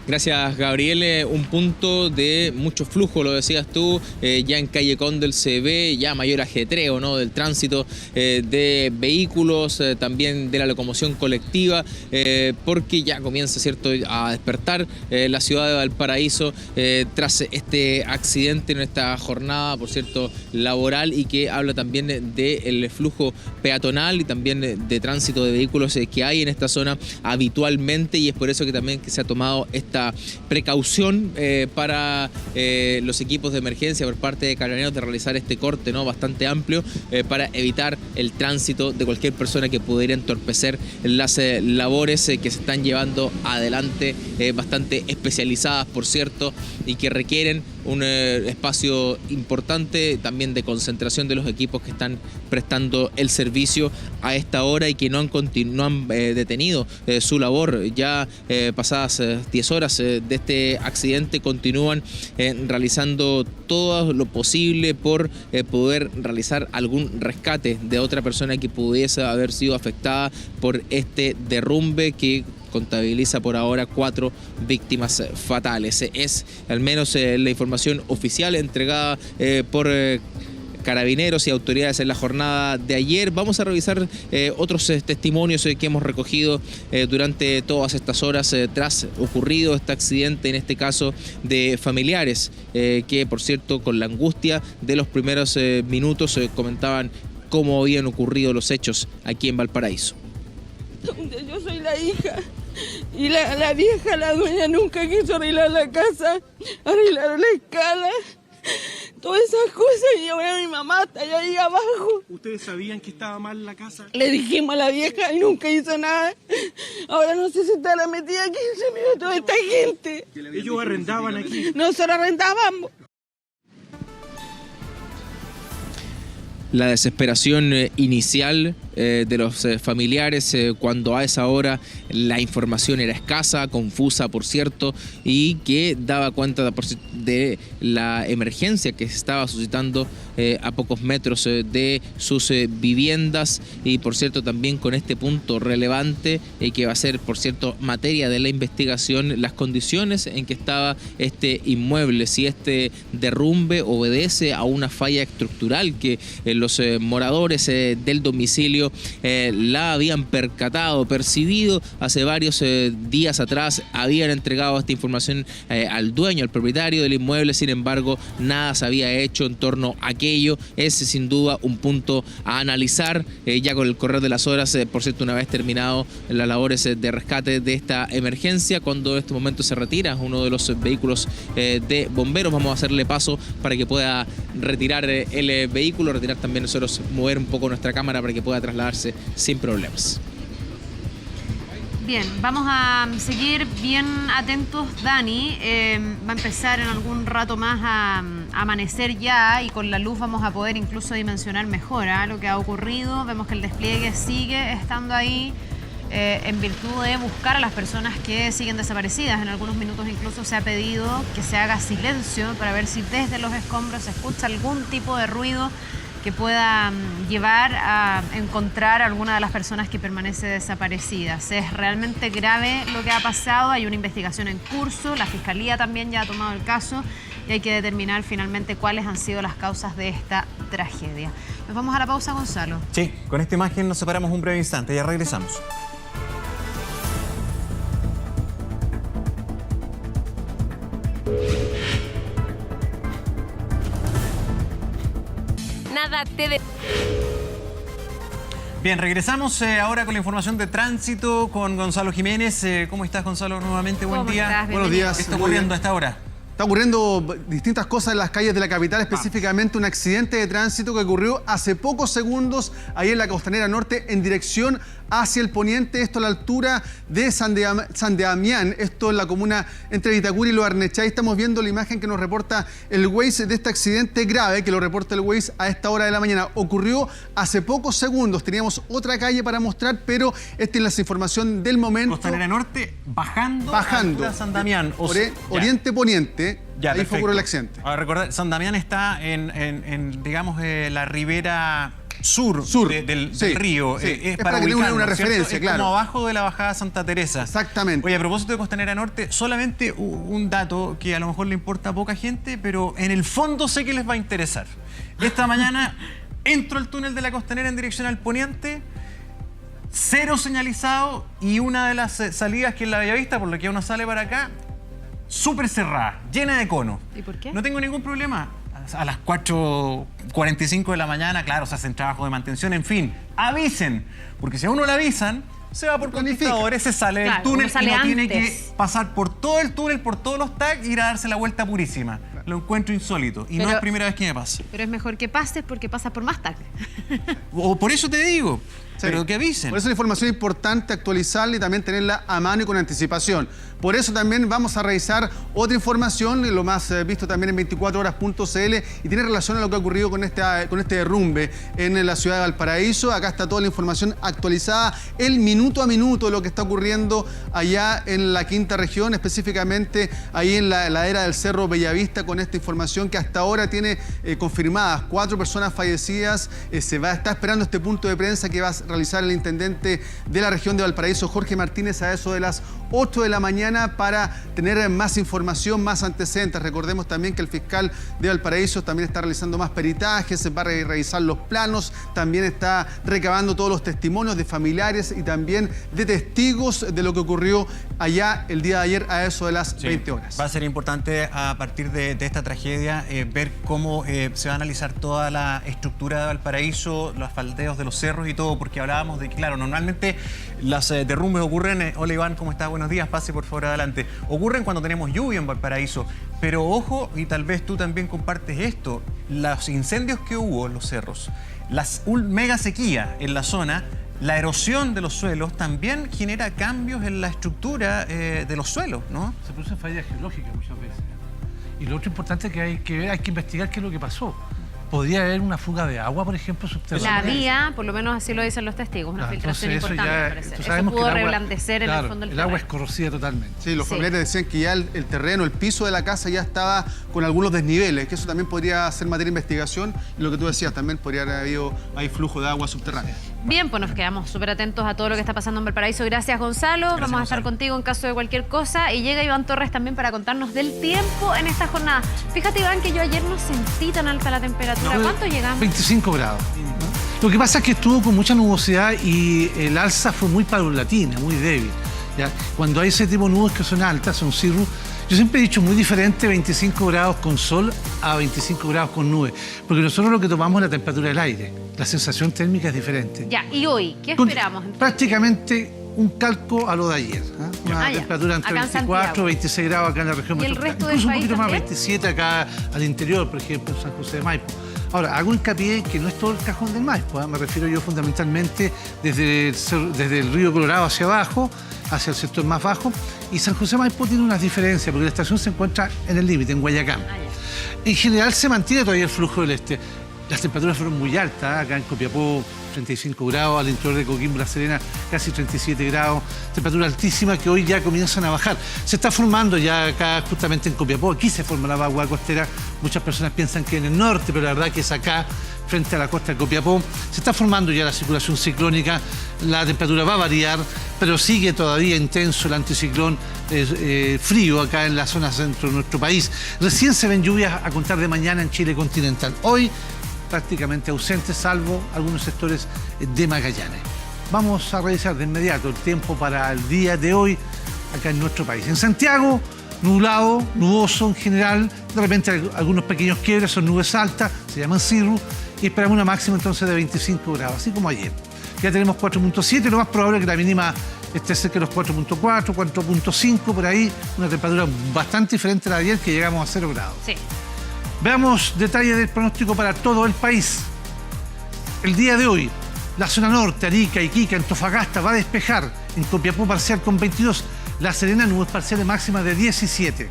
Speaker 4: Gracias, Gabriel. Un punto de mucho flujo, lo decías tú, ya en calle Condel se ve ya mayor ajetreo, ¿no?, del tránsito de vehículos, también de la locomoción colectiva, porque ya comienza, ¿cierto?, a despertar la ciudad de Valparaíso tras este accidente en esta jornada, por cierto, laboral, y que habla también del flujo peatonal y también de tránsito de vehículos que hay en esta zona habitualmente, y es por eso que también se ha tomado esta precaución para los equipos de emergencia por parte de Carabineros de realizar este corte, ¿no?, bastante amplio, para evitar el tránsito de cualquier persona que pudiera entorpecer las labores que se están llevando adelante, bastante especializadas, por cierto, y que requieren un espacio importante también de concentración de los equipos que están prestando el servicio a esta hora y que no han detenido su labor. Ya pasadas 10 horas de este accidente continúan realizando todo lo posible por poder realizar algún rescate de otra persona que pudiese haber sido afectada por este derrumbe, que contabiliza por ahora 4 víctimas fatales. Es al menos la información oficial entregada por Carabineros y autoridades en la jornada de ayer. Vamos a revisar otros testimonios que hemos recogido durante todas estas horas tras ocurrido este accidente, en este caso de familiares que, por cierto, con la angustia de los primeros minutos comentaban cómo habían ocurrido los hechos aquí en Valparaíso.
Speaker 13: Yo soy la hija Y la vieja, la dueña, nunca quiso arreglar la casa, arreglar la escala, todas esas cosas, y ahora mi mamá está ahí abajo.
Speaker 14: ¿Ustedes sabían que estaba mal la casa?
Speaker 13: Le dijimos a la vieja y nunca hizo nada. Ahora no sé si está la metida aquí, se me dio toda esta gente.
Speaker 14: ¿Ellos arrendaban aquí?
Speaker 13: Nosotros arrendábamos.
Speaker 4: La desesperación inicial de los familiares cuando a esa hora la información era escasa, confusa por cierto, y que daba cuenta de la emergencia que se estaba suscitando a pocos metros de sus viviendas, y por cierto también con este punto relevante que va a ser por cierto materia de la investigación, las condiciones en que estaba este inmueble, si este derrumbe obedece a una falla estructural que los moradores del domicilio la habían percibido hace varios días atrás, habían entregado esta información al dueño, al propietario del inmueble. Sin embargo, nada se había hecho en torno a aquello. Es sin duda un punto a analizar ya con el correr de las horas, por cierto, una vez terminado las labores de rescate de esta emergencia, cuando en este momento se retira uno de los vehículos de bomberos. Vamos a hacerle paso para que pueda retirar el vehículo, retirar también nosotros, mover un poco nuestra cámara para que pueda trasladarse sin problemas.
Speaker 3: Bien, vamos a seguir bien atentos, Dani. Va a empezar en algún rato más a amanecer ya, y con la luz vamos a poder incluso dimensionar mejor lo que ha ocurrido. Vemos que el despliegue sigue estando ahí en virtud de buscar a las personas que siguen desaparecidas. En algunos minutos incluso se ha pedido que se haga silencio para ver si desde los escombros se escucha algún tipo de ruido que pueda llevar a encontrar a alguna de las personas que permanece desaparecidas. Es realmente grave lo que ha pasado, hay una investigación en curso, la Fiscalía también ya ha tomado el caso y hay que determinar finalmente cuáles han sido las causas de esta tragedia. Nos vamos a la pausa, Gonzalo.
Speaker 2: Sí, con esta imagen nos separamos un breve instante, ya regresamos. Bien, regresamos ahora con la información de tránsito con Gonzalo Jiménez. ¿Cómo estás, Gonzalo? Nuevamente, buen día.
Speaker 15: Buenos días.
Speaker 2: ¿Qué está ocurriendo a esta hora?
Speaker 15: Está ocurriendo distintas cosas en las calles de la capital, específicamente un accidente de tránsito que ocurrió hace pocos segundos ahí en la Costanera Norte en dirección hacia el poniente, esto a la altura de San Damián, esto en la comuna entre Vitacura y Lo Arnechai. Estamos viendo la imagen que nos reporta el Waze de este accidente grave, que lo reporta el Waze a esta hora de la mañana. Ocurrió hace pocos segundos, teníamos otra calle para mostrar, pero esta es la información del momento.
Speaker 2: Costanera Norte bajando
Speaker 15: a
Speaker 2: San Damián.
Speaker 15: Oriente-poniente.
Speaker 2: Ya,
Speaker 15: ahí fue por el accidente.
Speaker 2: Ahora recordar, San Damián está en digamos, la ribera sur del río.
Speaker 15: Sí. Es para que tengan una referencia, claro.
Speaker 2: Es como abajo de la bajada Santa Teresa.
Speaker 15: Exactamente.
Speaker 2: Oye, a propósito de Costanera Norte, solamente un dato que a lo mejor le importa a poca gente, pero en el fondo sé que les va a interesar. Esta mañana entro al túnel de la Costanera en dirección al poniente, cero señalizado, y una de las salidas que es la Bellavista, por lo que uno sale para acá, súper cerrada, llena de conos.
Speaker 3: ¿Y por qué?
Speaker 2: No tengo ningún problema. A las 4:45 de la mañana, claro, se hacen trabajo de mantención, en fin, avisen, porque si a uno le avisan, se va por conquistadores, se sale del túnel y no tiene que pasar por todo el túnel, por todos los tags, y ir a darse la vuelta purísima. Lo encuentro insólito y no es la primera vez que me pasa.
Speaker 3: Pero es mejor que pases porque pasas por más tags.
Speaker 2: O por eso te digo. Pero que avisen.
Speaker 15: Por eso la información es importante actualizarla y también tenerla a mano y con anticipación. Por eso también vamos a revisar otra información, lo más visto también en 24horas.cl, y tiene relación a lo que ha ocurrido con este derrumbe en la ciudad de Valparaíso. Acá está toda la información actualizada, el minuto a minuto de lo que está ocurriendo allá en la quinta región, específicamente ahí en la ladera del Cerro Bellavista, con esta información que hasta ahora tiene confirmadas 4 personas fallecidas. Está esperando este punto de prensa que va a realizar el intendente de la región de Valparaíso, Jorge Martínez, a eso de las 8 de la mañana para tener más información, más antecedentes. Recordemos también que el fiscal de Valparaíso también está realizando más peritajes, va a revisar los planos, también está recabando todos los testimonios de familiares y también de testigos de lo que ocurrió allá el día de ayer a eso de las 20 horas.
Speaker 2: Va a ser importante a partir de esta tragedia ver cómo se va a analizar toda la estructura de Valparaíso, los faldeos de los cerros y todo, porque porque hablábamos de que, claro, normalmente las derrumbes ocurren... hola Iván, ¿cómo está? Buenos días, pase por favor adelante. Ocurren cuando tenemos lluvia en Valparaíso, pero ojo, y tal vez tú también compartes esto, los incendios que hubo en los cerros, las mega sequía en la zona, la erosión de los suelos también genera cambios en la estructura de los suelos, ¿no?
Speaker 16: Se producen fallas geológicas muchas veces. Y lo otro importante que hay que ver, hay que investigar qué es lo que pasó. ¿Podría haber una fuga de agua, por ejemplo, subterránea?
Speaker 3: La había, por lo menos así lo dicen los testigos, una filtración importante, me parece. Eso pudo reblandecer en el fondo del terreno.
Speaker 16: El agua es corrosiva totalmente.
Speaker 15: Sí, los familiares decían que ya el terreno, el piso de la casa ya estaba con algunos desniveles, que eso también podría ser materia de investigación. Y lo que tú decías, también podría haber habido ahí flujo de agua subterránea.
Speaker 3: Bien, pues nos quedamos súper atentos a todo lo que está pasando en Valparaíso. Gracias, Gonzalo. Vamos a estar contigo en caso de cualquier cosa. Y llega Iván Torres también para contarnos del tiempo en esta jornada. Fíjate, Iván, que yo ayer no sentí tan alta la temperatura. ¿Cuánto llegamos?
Speaker 16: 25 grados. Lo que pasa es que estuvo con mucha nubosidad y el alza fue muy paulatina, muy débil. ¿Ya? Cuando hay ese tipo de nubes que son altas, son cirrus, yo siempre he dicho muy diferente 25 grados con sol a 25 grados con nubes, porque nosotros lo que tomamos es la temperatura del aire, la sensación térmica es diferente.
Speaker 3: Ya, ¿y hoy? ¿Qué esperamos?
Speaker 16: Prácticamente un calco a lo de ayer. Una temperatura entre 24 y 26 grados acá en la región metropolitana. Incluso un poquito más, 27 acá al interior, por ejemplo, en San José de Maipo. Ahora, hago hincapié que no es todo el cajón del Maipo, me refiero yo fundamentalmente desde el río Colorado hacia abajo, hacia el sector más bajo, y San José de Maipo tiene unas diferencias, porque la estación se encuentra en el límite, en Guayacán. En general se mantiene todavía el flujo del este. Las temperaturas fueron muy altas, acá en Copiapó 35 grados, al interior de Coquimbo, La Serena casi 37 grados, temperatura altísima que hoy ya comienzan a bajar. Se está formando ya acá justamente en Copiapó, aquí se forma la vaguada costera, muchas personas piensan que en el norte, pero la verdad que es acá, frente a la costa de Copiapó. Se está formando ya la circulación ciclónica, la temperatura va a variar, pero sigue todavía intenso el anticiclón frío acá en la zona centro de nuestro país. Recién se ven lluvias a contar de mañana en Chile continental. Hoy prácticamente ausentes, salvo algunos sectores de Magallanes. Vamos a revisar de inmediato el tiempo para el día de hoy acá en nuestro país. En Santiago, nublado, nuboso en general, de repente algunos pequeños quiebres, son nubes altas, se llaman cirrus, y esperamos una máxima entonces de 25 grados, así como ayer. Ya tenemos 4.7, lo más probable es que la mínima esté cerca de los 4.4, 4.5, por ahí, una temperatura bastante diferente a la de ayer, que llegamos a 0 grados.
Speaker 3: Sí.
Speaker 16: Veamos detalles del pronóstico para todo el país. El día de hoy, la zona norte, Arica, Iquique, Antofagasta, va a despejar. En Copiapó parcial con 22. La Serena, nubes parciales máximas de 17.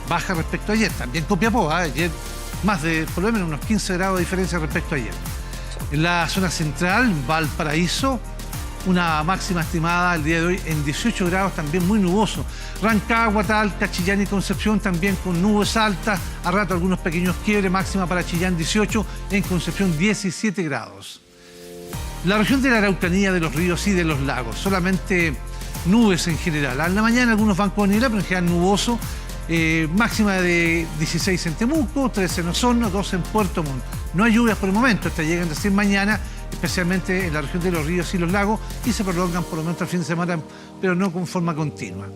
Speaker 16: Baja respecto a ayer. También Copiapó, ayer más de por lo menos unos 15 grados de diferencia respecto a ayer. En la zona central, Valparaíso, una máxima estimada el día de hoy en 18 grados, también muy nuboso. Rancagua, Talca, Chillán y Concepción también con nubes altas, a rato algunos pequeños quiebres, máxima para Chillán 18, en Concepción 17 grados. La región de la Araucanía, de los ríos y de los lagos, solamente nubes en general. A la mañana algunos bancos de niebla, pero en general nuboso. Máxima de 16 en Temuco, 13 en Osorno, 12 en Puerto Montt. No hay lluvias por el momento, estas llegan recién mañana, especialmente en la región de los ríos y los lagos, y se prolongan por lo menos al fin de semana, pero no con forma continua.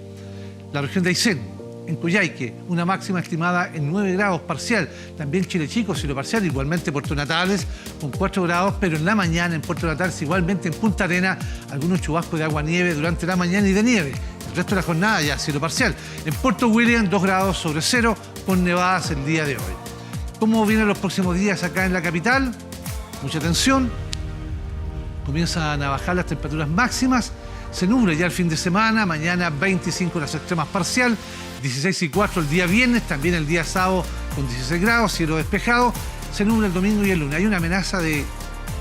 Speaker 16: La región de Aysén, en Coyhaique, una máxima estimada en 9 grados parcial. También Chile Chico, cielo parcial, igualmente Puerto Natales con 4 grados, pero en la mañana en Puerto Natales, igualmente en Punta Arenas, algunos chubascos de agua-nieve durante la mañana y de nieve. El resto de la jornada ya cielo parcial. En Puerto William, 2 grados sobre cero, con nevadas el día de hoy. ¿Cómo vienen los próximos días acá en la capital? Mucha atención. Comienzan a bajar las temperaturas máximas. Se nubla ya el fin de semana, mañana 25 las extremas parcial, 16 y 4 el día viernes, también el día sábado con 16 grados, cielo despejado. Se nubla el domingo y el lunes. Hay una amenaza de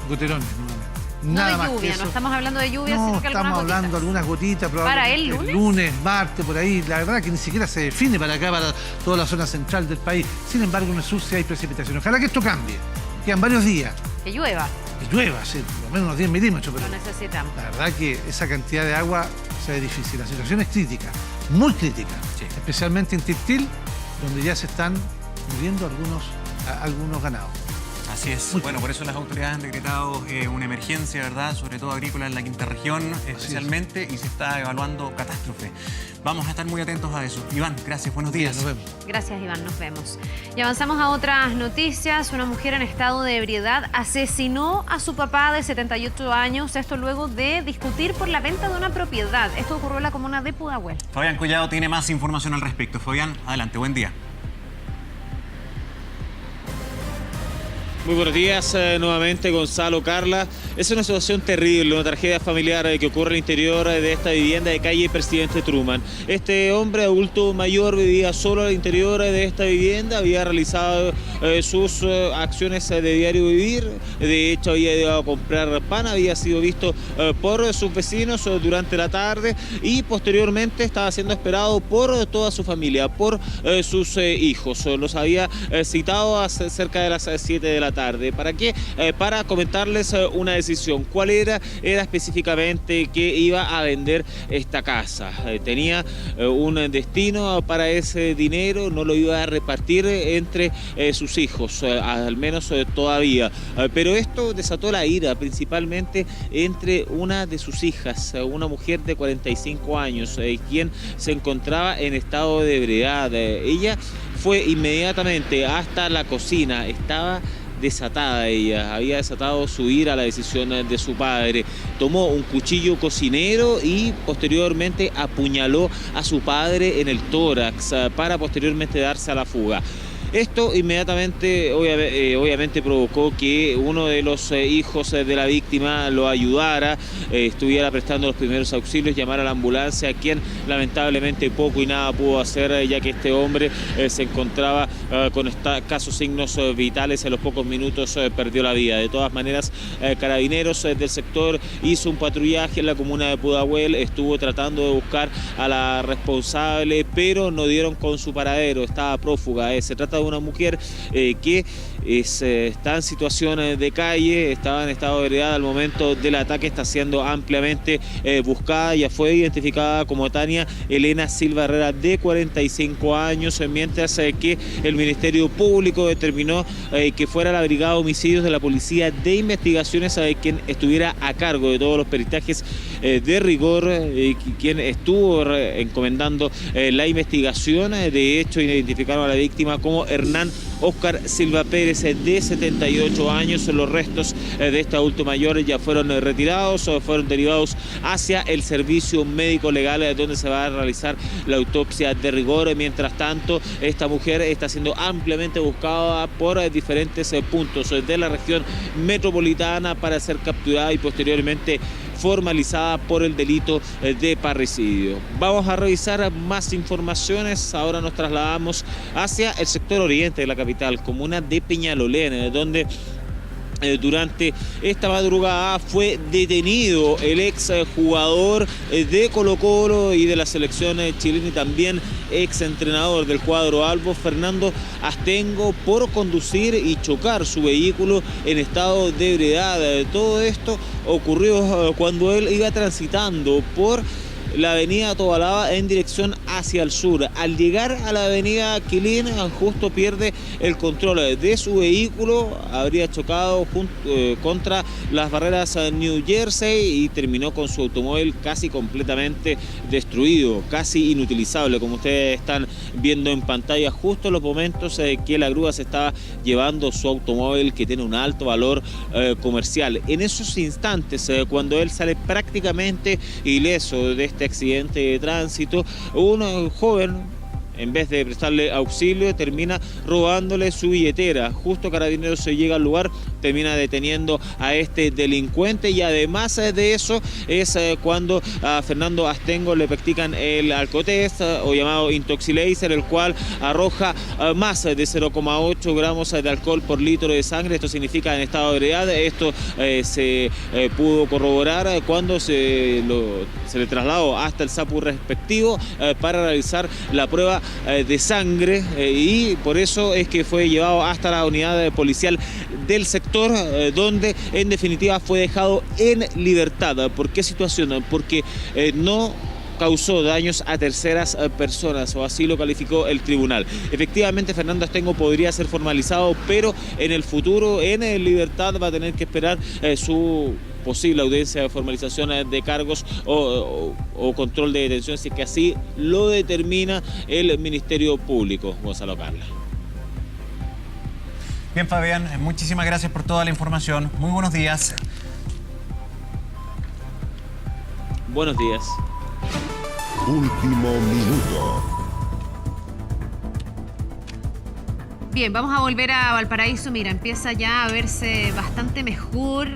Speaker 16: goterones nuevamente. Nada
Speaker 3: no de lluvia, no estamos hablando de lluvia, sino que
Speaker 16: estamos hablando de algunas gotitas, probablemente
Speaker 3: ¿para el lunes?
Speaker 16: Lunes, martes, por ahí. La verdad que ni siquiera se define para acá, para toda la zona central del país. Sin embargo, en el sur sí hay precipitación. Ojalá que esto cambie. Quedan varios días.
Speaker 3: Que llueva.
Speaker 16: Que llueva, sí, por lo menos unos 10 milímetros. Pero
Speaker 3: lo necesitamos.
Speaker 16: La verdad que esa cantidad de agua se ve difícil. La situación es crítica, muy crítica. Sí. Especialmente en Tiltil, donde ya se están muriendo algunos ganados.
Speaker 2: Así es. Bueno, por eso las autoridades han decretado una emergencia, ¿verdad? Sobre todo agrícola en la quinta región, especialmente, y se está evaluando catástrofe. Vamos a estar muy atentos a eso. Iván, gracias, buenos días.
Speaker 16: Nos vemos.
Speaker 3: Gracias, Iván, nos vemos. Y avanzamos a otras noticias. Una mujer en estado de ebriedad asesinó a su papá de 78 años, esto luego de discutir por la venta de una propiedad. Esto ocurrió en la comuna de Pudahuel.
Speaker 2: Fabián Collado tiene más información al respecto. Fabián, adelante, buen día.
Speaker 4: Muy buenos días nuevamente, Gonzalo, Carla. Es una situación terrible, una tragedia familiar que ocurre al interior de esta vivienda de calle Presidente Truman. Este hombre adulto mayor vivía solo al interior de esta vivienda, había realizado sus acciones de diario vivir. De hecho, había ido a comprar pan, había sido visto por sus vecinos durante la tarde y posteriormente estaba siendo esperado por toda su familia, por sus hijos. Los había citado a cerca de las 7 de la tarde. ¿Para qué? Para comentarles una decisión. ¿Cuál era? Era específicamente que iba a vender esta casa. Tenía un destino para ese dinero, no lo iba a repartir entre sus hijos, al menos todavía. Pero esto desató la ira, principalmente entre una de sus hijas, una mujer de 45 años, quien se encontraba en estado de ebriedad. Ella fue inmediatamente hasta la cocina, estaba desatada ella, había desatado su ira a la decisión de su padre. Tomó un cuchillo cocinero y posteriormente apuñaló a su padre en el tórax para posteriormente darse a la fuga. Esto inmediatamente, obviamente, provocó que uno de los hijos de la víctima lo ayudara, estuviera prestando los primeros auxilios, llamara a la ambulancia, quien lamentablemente poco y nada pudo hacer, ya que este hombre se encontraba con escasos signos vitales. En los pocos minutos perdió la vida. De todas maneras, Carabineros del sector hizo un patrullaje en la comuna de Pudahuel, estuvo tratando de buscar a la responsable, pero no dieron con su paradero, estaba prófuga. Se trata de una mujer que está en situación de calle, estaba en estado de ebriedad al momento del ataque, está siendo ampliamente buscada. Ya fue identificada como Tania Elena Silva Herrera, de 45 años, mientras que el Ministerio Público determinó que fuera la Brigada de Homicidios de la Policía de Investigaciones quien estuviera a cargo de todos los peritajes de rigor, quien estuvo encomendando la investigación. De hecho, identificaron a la víctima como Hernán Óscar Silva Pérez, de 78 años. Los restos de este adulto mayor ya fueron retirados o fueron derivados hacia el servicio médico legal, donde se va a realizar la autopsia de rigor. Mientras tanto, esta mujer está siendo ampliamente buscada por diferentes puntos de la región metropolitana para ser capturada y posteriormente formalizada por el delito de parricidio. Vamos a revisar más informaciones. Ahora nos trasladamos hacia el sector oriente de la capital, comuna de Peñalolén, donde durante esta madrugada fue detenido el ex jugador de Colo-Colo y de la selección chilena y también ex entrenador del cuadro albo, Fernando Astengo, por conducir y chocar su vehículo en estado de ebriedad. Todo esto ocurrió cuando él iba transitando por la avenida Tobalaba en dirección hacia el sur. Al llegar a la avenida Quilín, justo pierde el control de su vehículo, habría chocado contra las barreras New Jersey y terminó con su automóvil casi completamente destruido, casi inutilizable, como ustedes están viendo en pantalla, justo en los momentos que la grúa se estaba llevando su automóvil, que tiene un alto valor comercial. En esos instantes, cuando él sale prácticamente ileso de este accidente de tránsito, un joven, en vez de prestarle auxilio, termina robándole su billetera. Justo Carabineros se llega al lugar, termina deteniendo a este delincuente y además de eso es cuando a Fernando Astengo le practican el alcotest o llamado Intoxilaser, el cual arroja más de 0,8 gramos de alcohol por litro de sangre. Esto significa en estado de ebriedad. Esto se pudo corroborar cuando se le trasladó hasta el SAPU respectivo para realizar la prueba de sangre y por eso es que fue llevado hasta la unidad policial del sector, donde en definitiva fue dejado en libertad. ¿Por qué situación? Porque no causó daños a terceras personas, o así lo calificó el tribunal. Efectivamente, Fernando Astengo podría ser formalizado, pero en el futuro, en libertad, va a tener que esperar su posible audiencia de formalización de cargos o control de detención, si es que así lo determina el Ministerio Público. Gonzalo Carla.
Speaker 2: Bien, Fabián, muchísimas gracias por toda la información. Muy buenos días.
Speaker 4: Buenos días.
Speaker 1: Último minuto.
Speaker 3: Bien, vamos a volver a Valparaíso. Mira, empieza ya a verse bastante mejor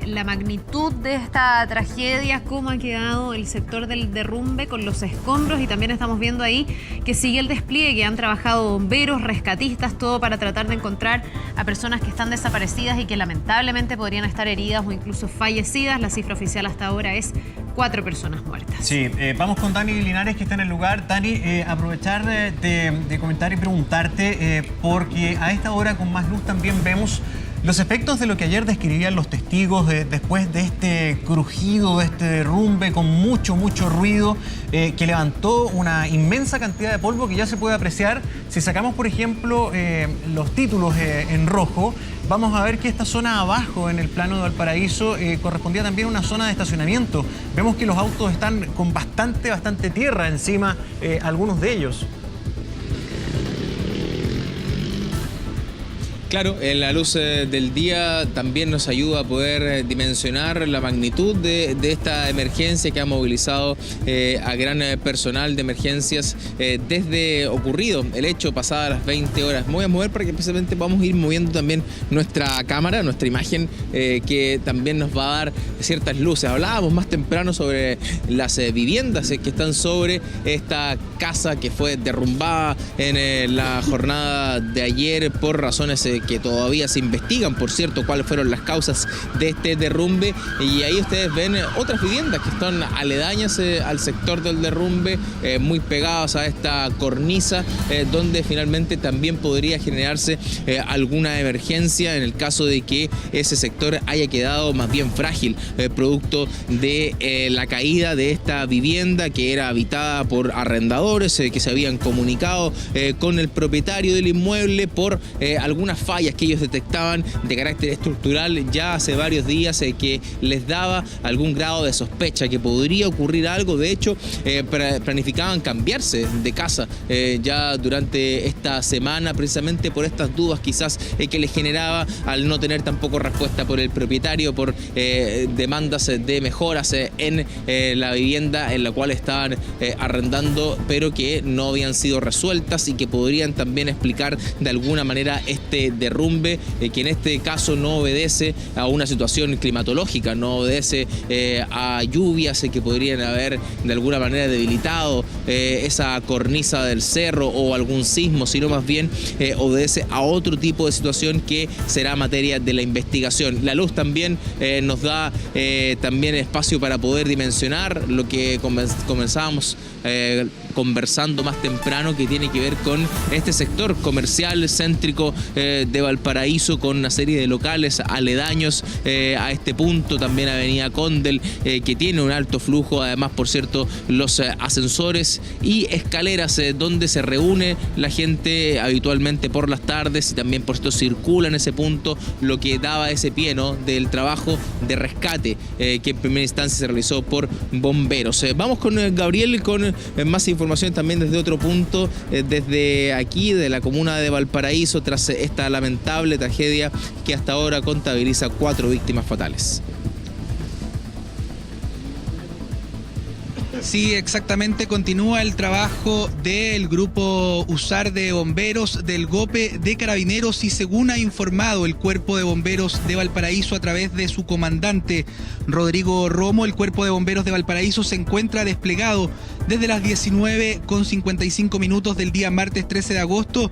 Speaker 3: la magnitud de esta tragedia, cómo ha quedado el sector del derrumbe con los escombros, y también estamos viendo ahí que sigue el despliegue. Han trabajado bomberos, rescatistas, todo para tratar de encontrar a personas que están desaparecidas y que lamentablemente podrían estar heridas o incluso fallecidas. La cifra oficial hasta ahora es 4 personas muertas.
Speaker 2: Sí, vamos con Dani Linares, que está en el lugar. Dani, aprovechar de comentar y preguntarte, porque a esta hora con más luz también vemos los efectos de lo que ayer describían los testigos después de este crujido, de este derrumbe con mucho ruido que levantó una inmensa cantidad de polvo que ya se puede apreciar. Si sacamos, por ejemplo, los títulos en rojo, vamos a ver que esta zona abajo en el plano de Valparaíso correspondía también a una zona de estacionamiento. Vemos que los autos están con bastante tierra encima, algunos de ellos.
Speaker 4: Claro, en la luz del día también nos ayuda a poder dimensionar la magnitud de esta emergencia que ha movilizado a gran personal de emergencias desde ocurrido el hecho, pasadas las 20 horas. Me voy a mover para que precisamente vamos a ir moviendo también nuestra cámara, nuestra imagen, que también nos va a dar ciertas luces. Hablábamos más temprano sobre las viviendas que están sobre esta casa que fue derrumbada en la jornada de ayer por razones que todavía se investigan, por cierto, cuáles fueron las causas de este derrumbe. Y ahí ustedes ven otras viviendas que están aledañas al sector del derrumbe, muy pegadas a esta cornisa, donde finalmente también podría generarse alguna emergencia en el caso de que ese sector haya quedado más bien frágil, producto de la caída de esta vivienda que era habitada por arrendadores que se habían comunicado con el propietario del inmueble por algunas fallas que ellos detectaban de carácter estructural ya hace varios días, que les daba algún grado de sospecha que podría ocurrir algo. De hecho, planificaban cambiarse de casa ya durante esta semana, precisamente por estas dudas quizás que les generaba al no tener tampoco respuesta por el propietario, por demandas de mejoras en la vivienda en la cual estaban arrendando, pero que no habían sido resueltas y que podrían también explicar de alguna manera este derrumbe, que en este caso no obedece a una situación climatológica, no obedece a lluvias que podrían haber de alguna manera debilitado esa cornisa del cerro o algún sismo, sino más bien obedece a otro tipo de situación que será materia de la investigación. La luz también nos da también espacio para poder dimensionar lo que comenzábamos conversando más temprano, que tiene que ver con este sector comercial céntrico de Valparaíso, con una serie de locales aledaños a este punto, también Avenida Condel, que tiene un alto flujo, además, por cierto, los ascensores y escaleras donde se reúne la gente habitualmente por las tardes, y también por esto circula en ese punto, lo que daba ese pie, ¿no?, del trabajo de rescate que en primera instancia se realizó por bomberos. Vamos con Gabriel con más información también desde otro punto, desde aquí, de la comuna de Valparaíso, tras esta lamentable tragedia que hasta ahora contabiliza 4 víctimas fatales.
Speaker 5: Sí, exactamente. Continúa el trabajo del grupo USAR de bomberos, del GOPE, de carabineros, y según ha informado el Cuerpo de Bomberos de Valparaíso a través de su comandante Rodrigo Romo, el Cuerpo de Bomberos de Valparaíso se encuentra desplegado desde las 19:55 del día martes 13 de agosto,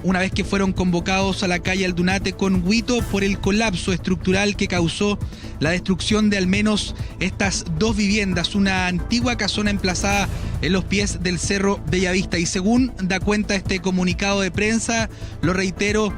Speaker 5: una vez que fueron convocados a la calle Aldunate con Huito por el colapso estructural que causó la destrucción de al menos estas 2 viviendas, una antigua casona emplazada en los pies del Cerro Bellavista. Y según da cuenta este comunicado de prensa, lo reitero,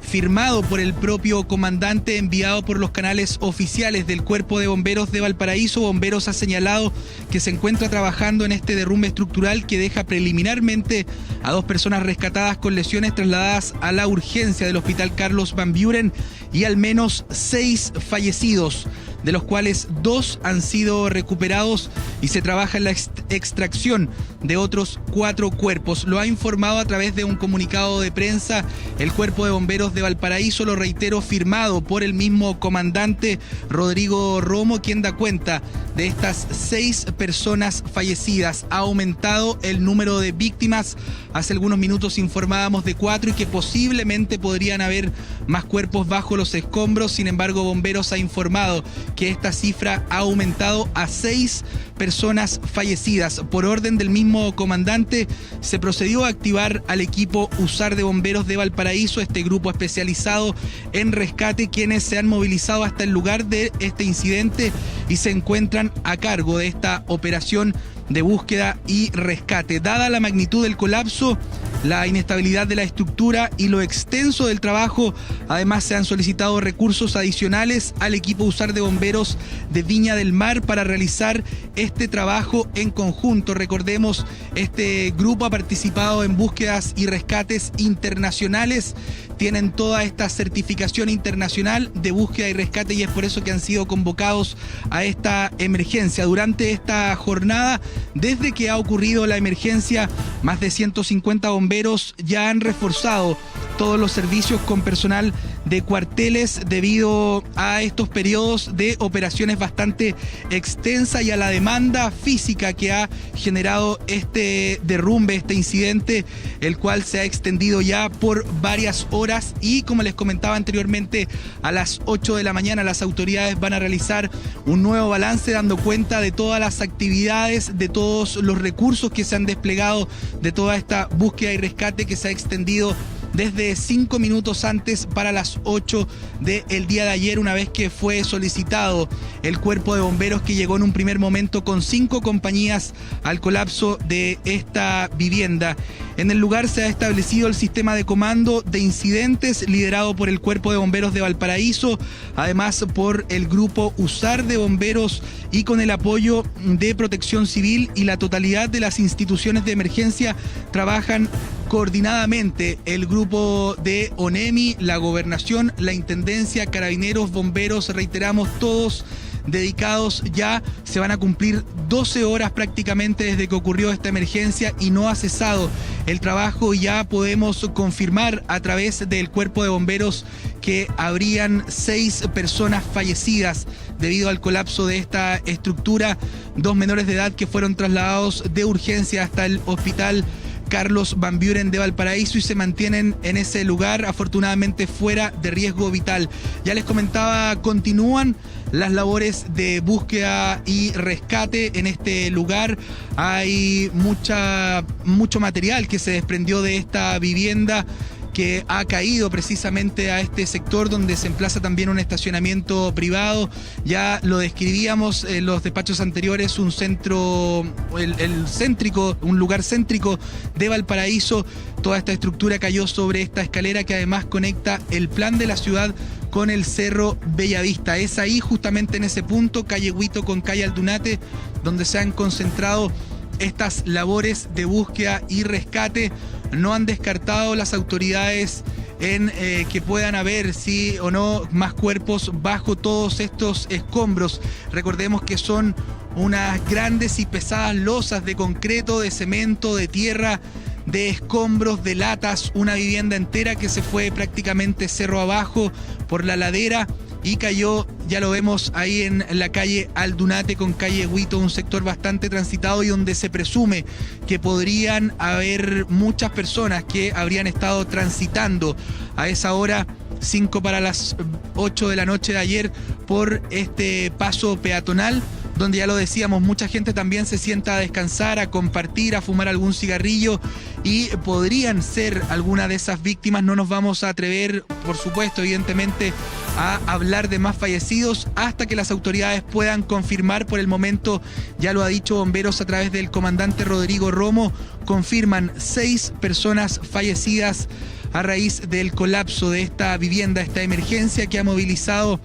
Speaker 5: firmado por el propio comandante, enviado por los canales oficiales del Cuerpo de Bomberos de Valparaíso. Bomberos ha señalado que se encuentra trabajando en este derrumbe estructural que deja preliminarmente a 2 personas rescatadas con lesiones trasladadas a la urgencia del Hospital Carlos Van Buren y al menos 6 fallecidos, de los cuales 2 han sido recuperados y se trabaja en la extracción de otros 4 cuerpos. Lo ha informado a través de un comunicado de prensa el Cuerpo de Bomberos de Valparaíso, lo reitero, firmado por el mismo comandante Rodrigo Romo, quien da cuenta de estas 6 personas fallecidas. Ha aumentado el número de víctimas. Hace algunos minutos informábamos de 4 y que posiblemente podrían haber más cuerpos bajo los escombros. Sin embargo, Bomberos ha informado que esta cifra ha aumentado a 6 personas fallecidas. Por orden del mismo comandante, se procedió a activar al equipo USAR de Bomberos de Valparaíso, este grupo especializado en rescate, quienes se han movilizado hasta el lugar de este incidente y se encuentran a cargo de esta operación de búsqueda y rescate. Dada la magnitud del colapso, la inestabilidad de la estructura y lo extenso del trabajo, además se han solicitado recursos adicionales al equipo USAR de Bomberos de Viña del Mar para realizar este trabajo en conjunto. Recordemos, este grupo ha participado en búsquedas y rescates internacionales, tienen toda esta certificación internacional de búsqueda y rescate y es por eso que han sido convocados a esta emergencia. Durante esta jornada, desde que ha ocurrido la emergencia, más de 150 bomberos ya han reforzado todos los servicios con personal de cuarteles debido a estos periodos de operaciones bastante extensa y a la demanda física que ha generado este derrumbe, este incidente, el cual se ha extendido ya por varias horas y, como les comentaba anteriormente, a las 8 de la mañana las autoridades van a realizar un nuevo balance dando cuenta de todas las actividades, de todos los recursos que se han desplegado, de toda esta búsqueda y rescate que se ha extendido desde 5 minutos antes para las 8 del día de ayer, una vez que fue solicitado el Cuerpo de Bomberos, que llegó en un primer momento con 5 compañías al colapso de esta vivienda. En el lugar se ha establecido el sistema de comando de incidentes liderado por el Cuerpo de Bomberos de Valparaíso, además por el grupo USAR de Bomberos y con el apoyo de Protección Civil y la totalidad de las instituciones de emergencia trabajan coordinadamente el grupo de ONEMI, la Gobernación, la Intendencia, Carabineros, Bomberos, reiteramos, todos dedicados. Ya se van a cumplir 12 horas prácticamente desde que ocurrió esta emergencia y no ha cesado el trabajo. Ya podemos confirmar a través del Cuerpo de Bomberos que habrían 6 personas fallecidas debido al colapso de esta estructura, 2 menores de edad que fueron trasladados de urgencia hasta el Hospital Carlos Van Buren de Valparaíso y se mantienen en ese lugar, afortunadamente fuera de riesgo vital. Ya les comentaba, continúan las labores de búsqueda y rescate en este lugar. Hay mucho material que se desprendió de esta vivienda que ha caído precisamente a este sector donde se emplaza también un estacionamiento privado. Ya lo describíamos en los despachos anteriores, un centro, un lugar céntrico de Valparaíso. Toda esta estructura cayó sobre esta escalera que además conecta el plan de la ciudad con el Cerro Bellavista. Es ahí, justamente en ese punto, calle Huito con calle Aldunate, donde se han concentrado estas labores de búsqueda y rescate. No han descartado las autoridades en que puedan haber, sí o no, más cuerpos bajo todos estos escombros. Recordemos que son unas grandes y pesadas losas de concreto, de cemento, de tierra, de escombros, de latas, una vivienda entera que se fue prácticamente cerro abajo por la ladera y cayó, ya lo vemos ahí en la calle Aldunate con calle Huito, un sector bastante transitado y donde se presume que podrían haber muchas personas que habrían estado transitando a esa hora, 5 para las 8 de la noche de ayer, por este paso peatonal, donde ya lo decíamos, mucha gente también se sienta a descansar, a compartir, a fumar algún cigarrillo y podrían ser alguna de esas víctimas. No nos vamos a atrever, por supuesto, evidentemente, a hablar de más fallecidos hasta que las autoridades puedan confirmar. Por el momento, ya lo ha dicho Bomberos a través del comandante Rodrigo Romo, confirman 6 personas fallecidas a raíz del colapso de esta vivienda, esta emergencia que ha movilizado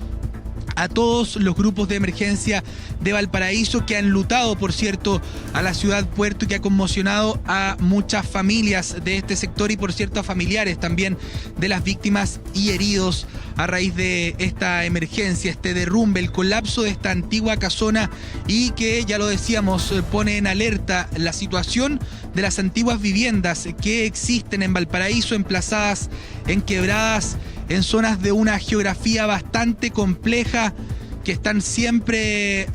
Speaker 5: a todos los grupos de emergencia de Valparaíso, que han enlutado, por cierto, a la ciudad puerto y que ha conmocionado a muchas familias de este sector y, por cierto, a familiares también de las víctimas y heridos a raíz de esta emergencia, este derrumbe, el colapso de esta antigua casona y que, ya lo decíamos, pone en alerta la situación de las antiguas viviendas que existen en Valparaíso, emplazadas en quebradas, en zonas de una geografía bastante compleja, que están siempre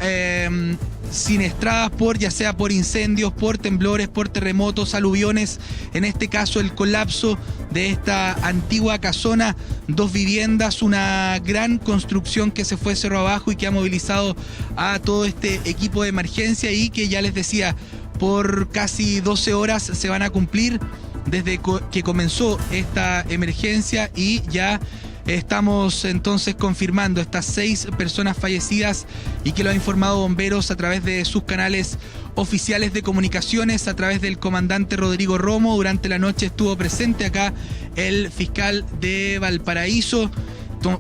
Speaker 5: siniestradas ya sea por incendios, por temblores, por terremotos, aluviones. En este caso, el colapso de esta antigua casona, 2 viviendas, una gran construcción que se fue cerro abajo y que ha movilizado a todo este equipo de emergencia y que, ya les decía, por casi 12 horas se van a cumplir desde que comenzó esta emergencia y ya estamos entonces confirmando estas 6 personas fallecidas y que lo ha informado Bomberos a través de sus canales oficiales de comunicaciones, a través del comandante Rodrigo Romo. Durante la noche estuvo presente acá el fiscal de Valparaíso,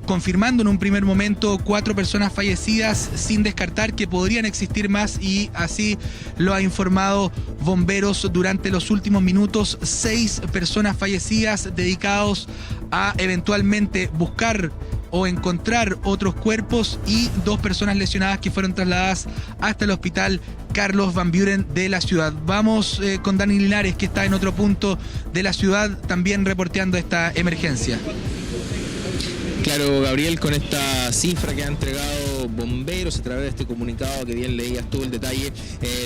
Speaker 5: confirmando en un primer momento 4 personas fallecidas, sin descartar que podrían existir más, y así lo ha informado Bomberos durante los últimos minutos. 6 personas fallecidas, dedicados a eventualmente buscar o encontrar otros cuerpos, y 2 personas lesionadas que fueron trasladadas hasta el hospital Carlos Van Buren de la ciudad. Vamos con Dani Linares, que está en otro punto de la ciudad también reporteando esta emergencia.
Speaker 4: Claro, Gabriel, con esta cifra que ha entregado Bomberos a través de este comunicado, que bien leías tú el detalle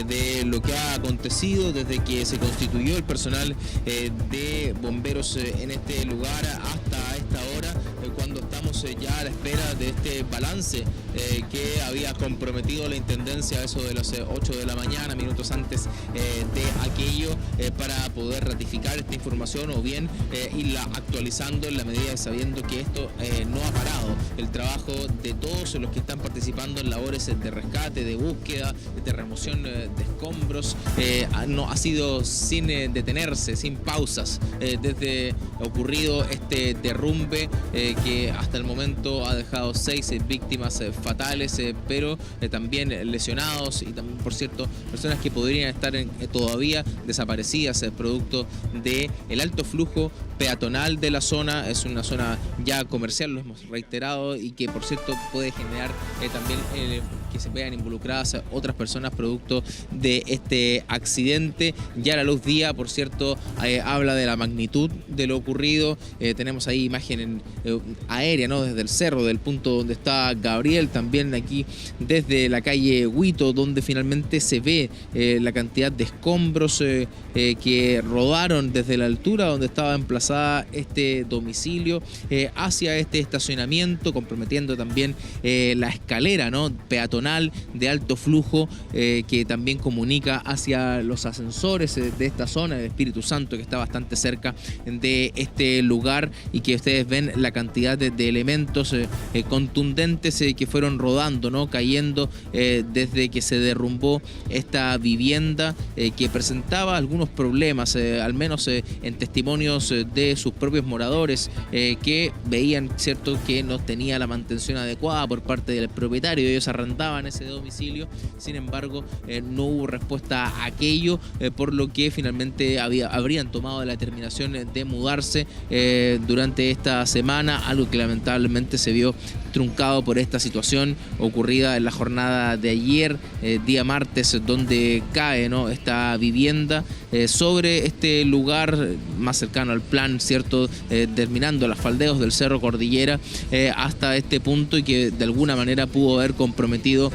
Speaker 4: de lo que ha acontecido desde que se constituyó el personal de Bomberos en este lugar hasta esta hora, cuando estamos ya a la espera de este balance que había comprometido la Intendencia a eso de las 8 de la mañana, minutos antes de aquello, para poder ratificar esta información o bien irla actualizando en la medida de sabiendo que esto no ha parado. El trabajo de todos los que están participando en labores de rescate, de búsqueda, de remoción de escombros, no ha sido sin detenerse, sin pausas, desde ocurrido este derrumbe que hasta el momento ha dejado 6 víctimas fatales, pero también lesionados, y también, por cierto, personas que podrían estar todavía desaparecidas producto del alto flujo peatonal de la zona. Es una zona ya comercial, lo hemos reiterado, y que, por cierto, puede generar también que se vean involucradas otras personas producto de este accidente. Ya la luz día, por cierto, habla de la magnitud de lo ocurrido. Tenemos ahí imagen aérea, ¿no?, desde el cerro, del punto donde está Gabriel, también aquí desde la calle Huito, donde finalmente se ve la cantidad de escombros que rodaron desde la altura donde estaba emplazada este domicilio hacia este estacionamiento, comprometiendo también la escalera, ¿no?, peatonal de alto flujo que también comunica hacia los ascensores de esta zona, el Espíritu Santo, que está bastante cerca de este lugar, y que ustedes ven la cantidad de elementos contundentes que fueron rodando, ¿no?, cayendo desde que se derrumbó esta vivienda, que presentaba algunos problemas, al menos en testimonios de sus propios moradores, que veían, cierto, que no tenía la mantención adecuada por parte del propietario. Ellos arrendaban ese domicilio, sin embargo no hubo respuesta a aquello, por lo que finalmente habrían tomado la determinación de mudarse durante esta semana, algo que lamentablemente se vio truncado por esta situación ocurrida en la jornada de ayer, día martes, donde cae, ¿no?, esta vivienda sobre este lugar más cercano al plan, cierto, terminando los faldeos del Cerro Cordillera hasta este punto, y que de alguna manera pudo haber comprometido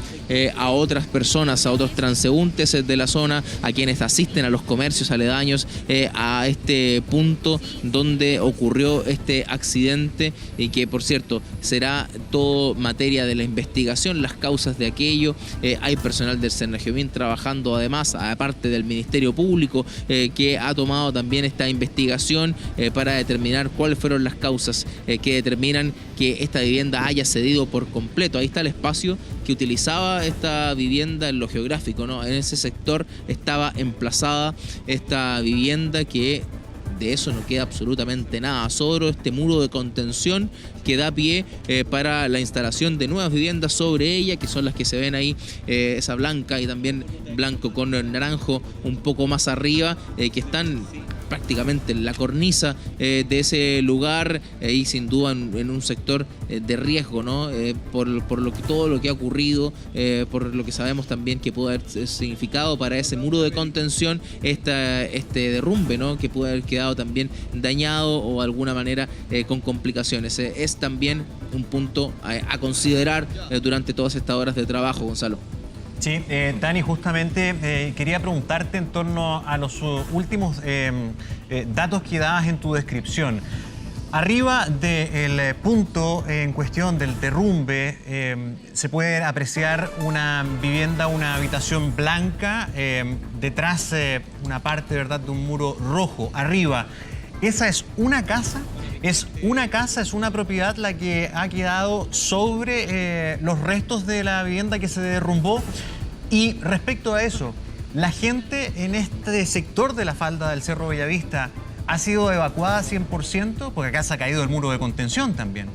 Speaker 4: a otras personas, a otros transeúntes de la zona, a quienes asisten a los comercios aledaños a este punto donde ocurrió este accidente, y que, por cierto, será todo materia de la investigación, las causas de aquello. Hay personal del Cernagiomín trabajando, además, aparte del Ministerio Público, que ha tomado también esta investigación para determinar cuáles fueron las causas que determinan que esta vivienda haya cedido por completo. Ahí está el espacio que utilizaba esta vivienda en lo geográfico, ¿no? En ese sector estaba emplazada esta vivienda que de eso no queda absolutamente nada, solo este muro de contención que da pie para la instalación de nuevas viviendas sobre ella, que son las que se ven ahí, esa blanca y también blanco con naranjo un poco más arriba, que están prácticamente en la cornisa de ese lugar y sin duda en un sector de riesgo, ¿no? Por todo lo que ha ocurrido, por lo que sabemos también que puede haber significado para ese muro de contención este derrumbe, ¿no? Que puede haber quedado también dañado o de alguna manera con complicaciones. Es también un punto a considerar durante todas estas horas de trabajo, Gonzalo.
Speaker 2: Sí, Dani, justamente quería preguntarte en torno a los últimos datos que dabas en tu descripción. Arriba del punto en cuestión del derrumbe se puede apreciar una vivienda, una habitación blanca, detrás una parte, ¿verdad?, de un muro rojo. Arriba, ¿esa es una casa? ¿Es una casa, es una propiedad la que ha quedado sobre los restos de la vivienda que se derrumbó? Y respecto a eso, ¿la gente en este sector de la falda del Cerro Bellavista ha sido evacuada 100%? Porque acá se ha caído el muro de contención también.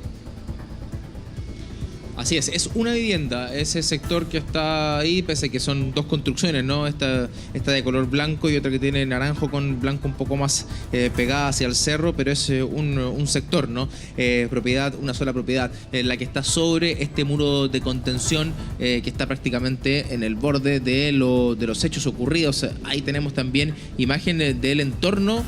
Speaker 4: Así es una vivienda, ese sector que está ahí, pese a que son dos construcciones, ¿no? Esta de color blanco y otra que tiene naranjo con blanco un poco más pegada hacia el cerro, pero es un sector, ¿no? Propiedad, una sola propiedad, la que está sobre este muro de contención que está prácticamente en el borde de los hechos ocurridos. Ahí tenemos también imágenes del entorno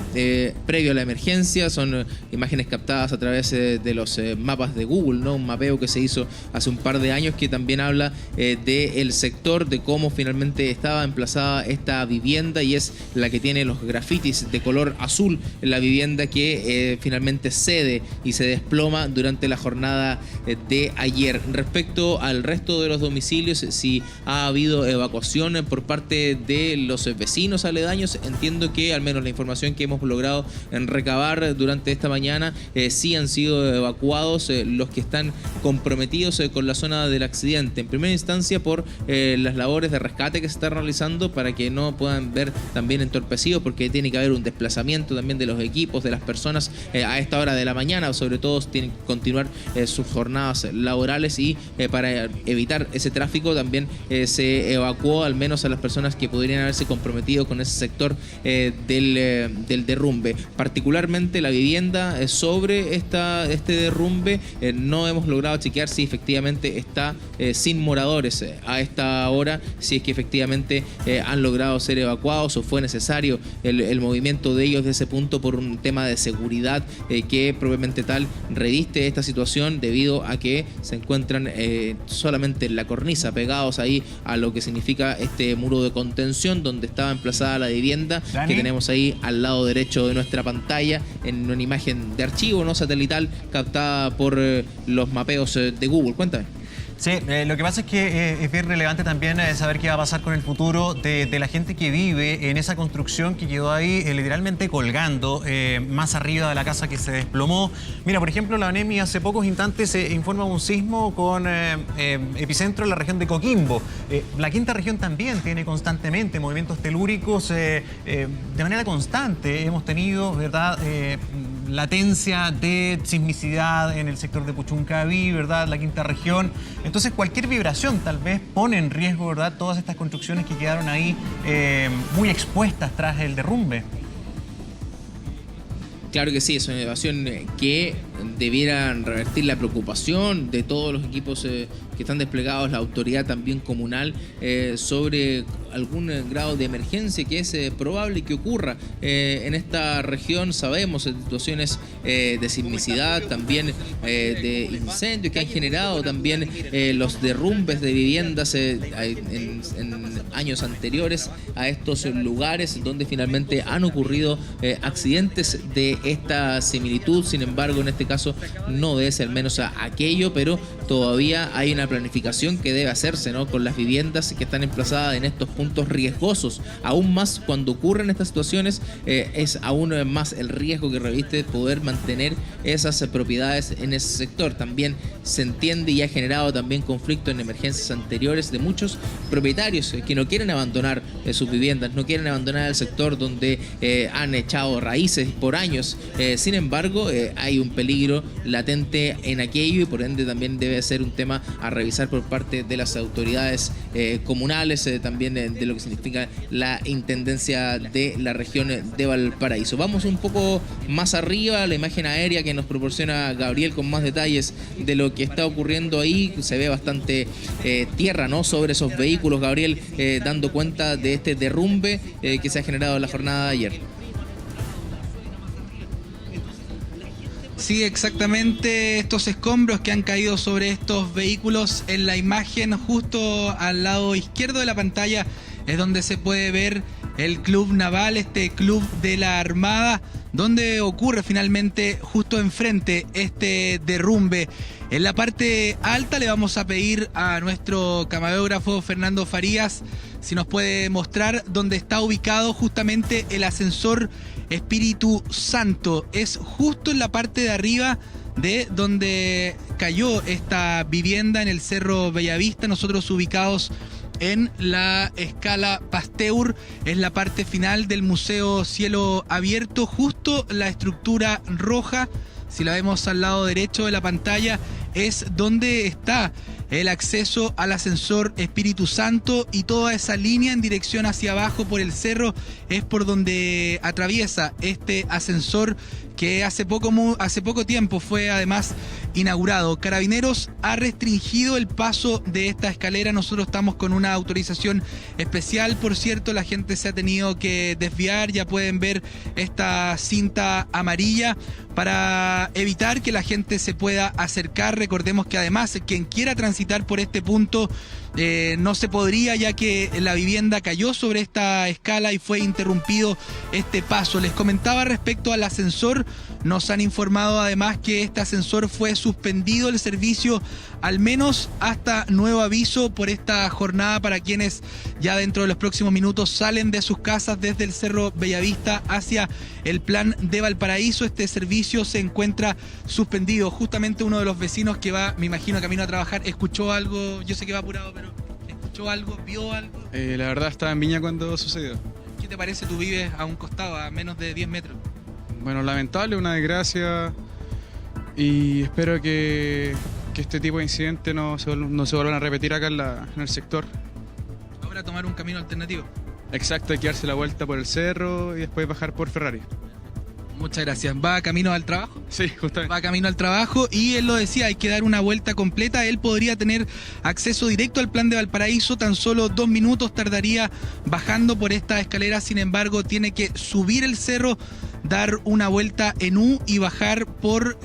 Speaker 4: previo a la emergencia, son imágenes captadas a través de los mapas de Google, ¿no? Un mapeo que se hizo hace un par de años que también habla del sector, de cómo finalmente estaba emplazada esta vivienda, y es la que tiene los grafitis de color azul, la vivienda que finalmente cede y se desploma durante la jornada de ayer. Respecto al resto de los domicilios, si ha habido evacuación por parte de los vecinos aledaños, entiendo que al menos la información que hemos logrado recabar durante esta mañana, sí han sido evacuados los que están comprometidos con la zona del accidente. En primera instancia por las labores de rescate que se están realizando para que no puedan ver también entorpecidos, porque tiene que haber un desplazamiento también de los equipos, de las personas a esta hora de la mañana, sobre todo tienen que continuar sus jornadas laborales, y para evitar ese tráfico también se evacuó al menos a las personas que podrían haberse comprometido con ese sector del derrumbe. Particularmente la vivienda sobre este derrumbe, no hemos logrado chequear si efectivamente está sin moradores a esta hora, si es que efectivamente han logrado ser evacuados o fue necesario el movimiento de ellos de ese punto por un tema de seguridad que propiamente tal reviste esta situación, debido a que se encuentran solamente en la cornisa, pegados ahí a lo que significa este muro de contención donde estaba emplazada la vivienda. ¿Dani? Que tenemos ahí al lado derecho de nuestra pantalla en una imagen de archivo, no satelital, captada por los mapeos de Google. Cuéntame.
Speaker 2: Sí, lo que pasa es que es bien relevante también saber qué va a pasar con el futuro de la gente que vive en esa construcción que quedó ahí literalmente colgando más arriba de la casa que se desplomó. Mira, por ejemplo, la ONEMI hace pocos instantes se informa de un sismo con epicentro en la región de Coquimbo. La quinta región también tiene constantemente movimientos telúricos de manera constante. Hemos tenido, ¿verdad?, latencia de sismicidad en el sector de Puchuncaví, ¿verdad?, la quinta región. Entonces cualquier vibración tal vez pone en riesgo, ¿verdad?, todas estas construcciones que quedaron ahí muy expuestas tras el derrumbe.
Speaker 4: Claro que sí, es una elevación que debiera revertir la preocupación de todos los equipos que están desplegados, la autoridad también comunal, sobre algún grado de emergencia que es probable que ocurra en esta región. Sabemos situaciones de sismicidad, también de incendios que han generado también los derrumbes de viviendas en años anteriores a estos lugares donde finalmente han ocurrido accidentes de esta similitud. Sin embargo, en este caso no obedece al menos a aquello, pero todavía hay una planificación que debe hacerse, ¿no?, con las viviendas que están emplazadas en estos puntos riesgosos. Aún más cuando ocurren estas situaciones, es aún más el riesgo que reviste poder mantener esas propiedades en ese sector. También se entiende y ha generado también conflicto en emergencias anteriores de muchos propietarios que no quieren abandonar sus viviendas, no quieren abandonar el sector donde han echado raíces por años. Sin embargo, hay un peligro latente en aquello y por ende también debe ser un tema a revisar por parte de las autoridades comunales, también de lo que significa la Intendencia de la región de Valparaíso. Vamos un poco más arriba, la imagen aérea que nos proporciona Gabriel con más detalles de lo que está ocurriendo ahí. Se ve bastante tierra, ¿no?, sobre esos vehículos, Gabriel, dando cuenta de este derrumbe que se ha generado en la jornada de ayer.
Speaker 5: Sí, exactamente, estos escombros que han caído sobre estos vehículos. En la imagen justo al lado izquierdo de la pantalla es donde se puede ver el Club Naval, este club de la Armada, donde ocurre finalmente justo enfrente este derrumbe. En la parte alta le vamos a pedir a nuestro camarógrafo Fernando Farías si nos puede mostrar dónde está ubicado justamente el ascensor Espíritu Santo. Es justo en la parte de arriba de donde cayó esta vivienda en el Cerro Bellavista, nosotros ubicados en la escala Pasteur. Es la parte final del Museo Cielo Abierto, justo la estructura roja, si la vemos al lado derecho de la pantalla, es donde está el acceso al ascensor Espíritu Santo, y toda esa línea en dirección hacia abajo por el cerro es por donde atraviesa este ascensor que hace poco tiempo fue además inaugurado. Carabineros ha restringido el paso de esta escalera. Nosotros estamos con una autorización especial, por cierto, la gente se ha tenido que desviar, ya pueden ver esta cinta amarilla para evitar que la gente se pueda acercar. Recordemos que además quien quiera transitar por este punto no se podría, ya que la vivienda cayó sobre esta escala y fue interrumpido este paso. Les comentaba respecto al ascensor, nos han informado además que este ascensor fue suspendido el servicio al menos hasta nuevo aviso por esta jornada para quienes ya dentro de los próximos minutos salen de sus casas desde el Cerro Bellavista hacia el Plan de Valparaíso. Este servicio se encuentra suspendido. Justamente uno de los vecinos que va, me imagino, camino a trabajar, escuchó algo, yo sé que va apurado, pero ¿escuchó algo? ¿Vio algo?
Speaker 17: La verdad estaba en Viña cuando sucedió.
Speaker 5: ¿Qué te parece? Tú vives a un costado, a menos de 10 metros.
Speaker 17: Bueno, lamentable, una desgracia, y espero que este tipo de incidentes no se vuelvan a repetir acá en el sector.
Speaker 5: Ahora tomar un camino alternativo.
Speaker 17: Exacto, hay que darse la vuelta por el cerro y después bajar por Ferrari.
Speaker 5: Muchas gracias. ¿Va camino al trabajo?
Speaker 17: Sí, justamente.
Speaker 5: Va camino al trabajo y él lo decía, hay que dar una vuelta completa. Él podría tener acceso directo al Plan de Valparaíso, tan solo 2 minutos tardaría bajando por esta escalera. Sin embargo, tiene que subir el cerro, dar una vuelta en U y bajar por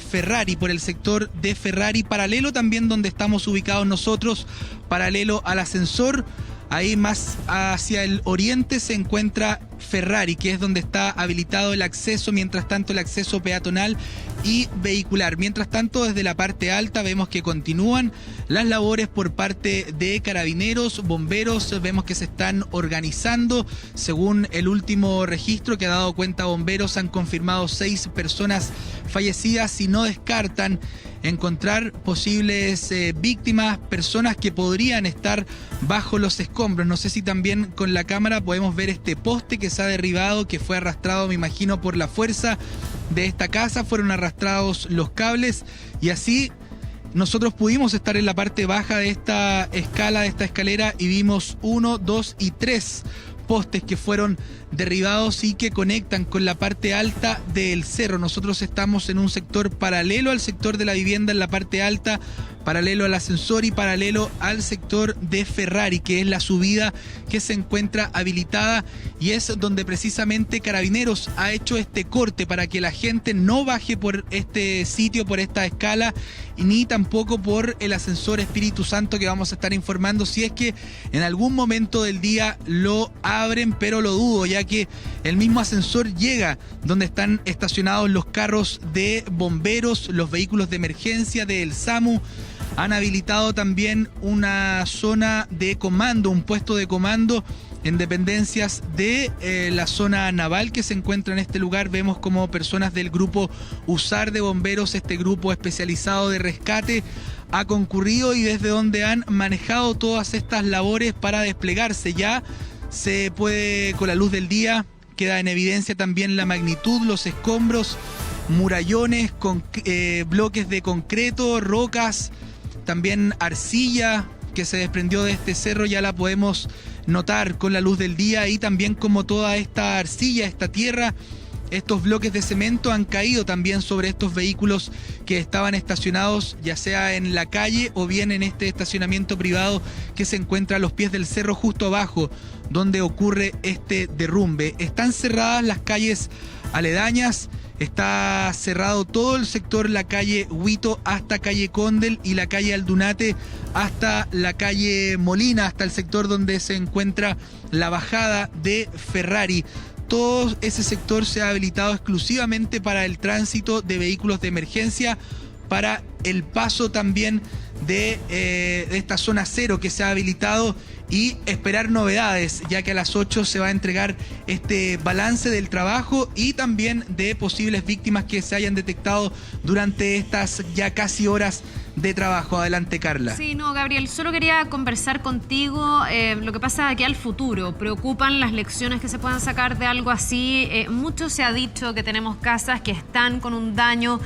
Speaker 5: Ferrari, por el sector de Ferrari, paralelo también donde estamos ubicados nosotros, paralelo al ascensor. Ahí más hacia el oriente se encuentra Ferrari, que es donde está habilitado el acceso, mientras tanto el acceso peatonal y vehicular. Mientras tanto, desde la parte alta vemos que continúan las labores por parte de carabineros, bomberos, vemos que se están organizando. Según el último registro que ha dado cuenta bomberos, han confirmado 6 personas fallecidas y no descartan encontrar posibles víctimas, personas que podrían estar bajo los escombros. No sé si también con la cámara podemos ver este poste que se ha derribado, que fue arrastrado, me imagino, por la fuerza de esta casa. Fueron arrastrados los cables y así nosotros pudimos estar en la parte baja de esta escala, de esta escalera, y vimos 1, 2 y 3 postes que fueron derribados y que conectan con la parte alta del cerro. Nosotros estamos en un sector paralelo al sector de la vivienda, en la parte alta, paralelo al ascensor y paralelo al sector de Ferrari, que es la subida que se encuentra habilitada y es donde precisamente Carabineros ha hecho este corte para que la gente no baje por este sitio, por esta escala, ni tampoco por el ascensor Espíritu Santo, que vamos a estar informando si es que en algún momento del día lo abren, pero lo dudo, ya que el mismo ascensor llega donde están estacionados los carros de bomberos, los vehículos de emergencia del SAMU. Han habilitado también una zona de comando, un puesto de comando en dependencias de la zona naval que se encuentra en este lugar. Vemos como personas del grupo USAR de bomberos, este grupo especializado de rescate, ha concurrido y desde donde han manejado todas estas labores para desplegarse. Ya se puede, con la luz del día, queda en evidencia también la magnitud, los escombros, murallones, bloques de concreto, rocas, también arcilla que se desprendió de este cerro, ya la podemos notar con la luz del día, y también como toda esta arcilla, esta tierra, estos bloques de cemento han caído también sobre estos vehículos que estaban estacionados ya sea en la calle o bien en este estacionamiento privado que se encuentra a los pies del cerro justo abajo donde ocurre este derrumbe. Están cerradas las calles aledañas, está cerrado todo el sector, la calle Huito hasta calle Condel y la calle Aldunate hasta la calle Molina, hasta el sector donde se encuentra la bajada de Ferrari. Todo ese sector se ha habilitado exclusivamente para el tránsito de vehículos de emergencia, para el paso también de esta zona cero que se ha habilitado, y esperar novedades, ya que a las 8 se va a entregar este balance del trabajo y también de posibles víctimas que se hayan detectado durante estas ya casi horas de trabajo. Adelante, Carla.
Speaker 3: Sí, no, Gabriel, solo quería conversar contigo lo que pasa aquí al futuro. Preocupan las lecciones que se puedan sacar de algo así. Mucho se ha dicho que tenemos casas que están con un daño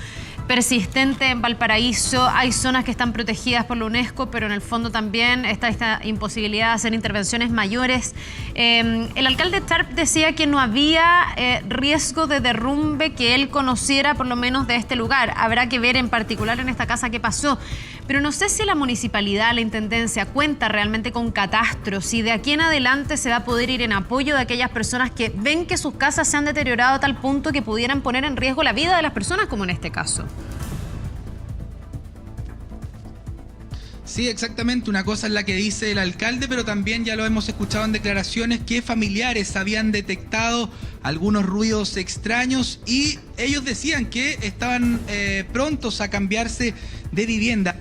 Speaker 3: persistente en Valparaíso. Hay zonas que están protegidas por la UNESCO, pero en el fondo también está esta imposibilidad de hacer intervenciones mayores. El alcalde Sharp decía que no había riesgo de derrumbe que él conociera, por lo menos de este lugar. Habrá que ver en particular en esta casa qué pasó. Pero no sé si la municipalidad, la intendencia, cuenta realmente con catastros, si de aquí en adelante se va a poder ir en apoyo de aquellas personas que ven que sus casas se han deteriorado a tal punto que pudieran poner en riesgo la vida de las personas, como en este caso.
Speaker 5: Sí, exactamente. Una cosa es la que dice el alcalde, pero también ya lo hemos escuchado en declaraciones que familiares habían detectado algunos ruidos extraños y ellos decían que estaban prontos a cambiarse de vivienda.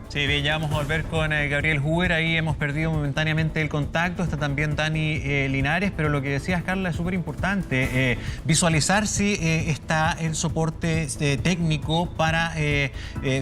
Speaker 2: Sí, bien, ya vamos a volver con Gabriel Huber. Ahí hemos perdido momentáneamente el contacto. Está también Dani Linares, pero lo que decías, Carla, es súper importante. Visualizar si está el soporte técnico para,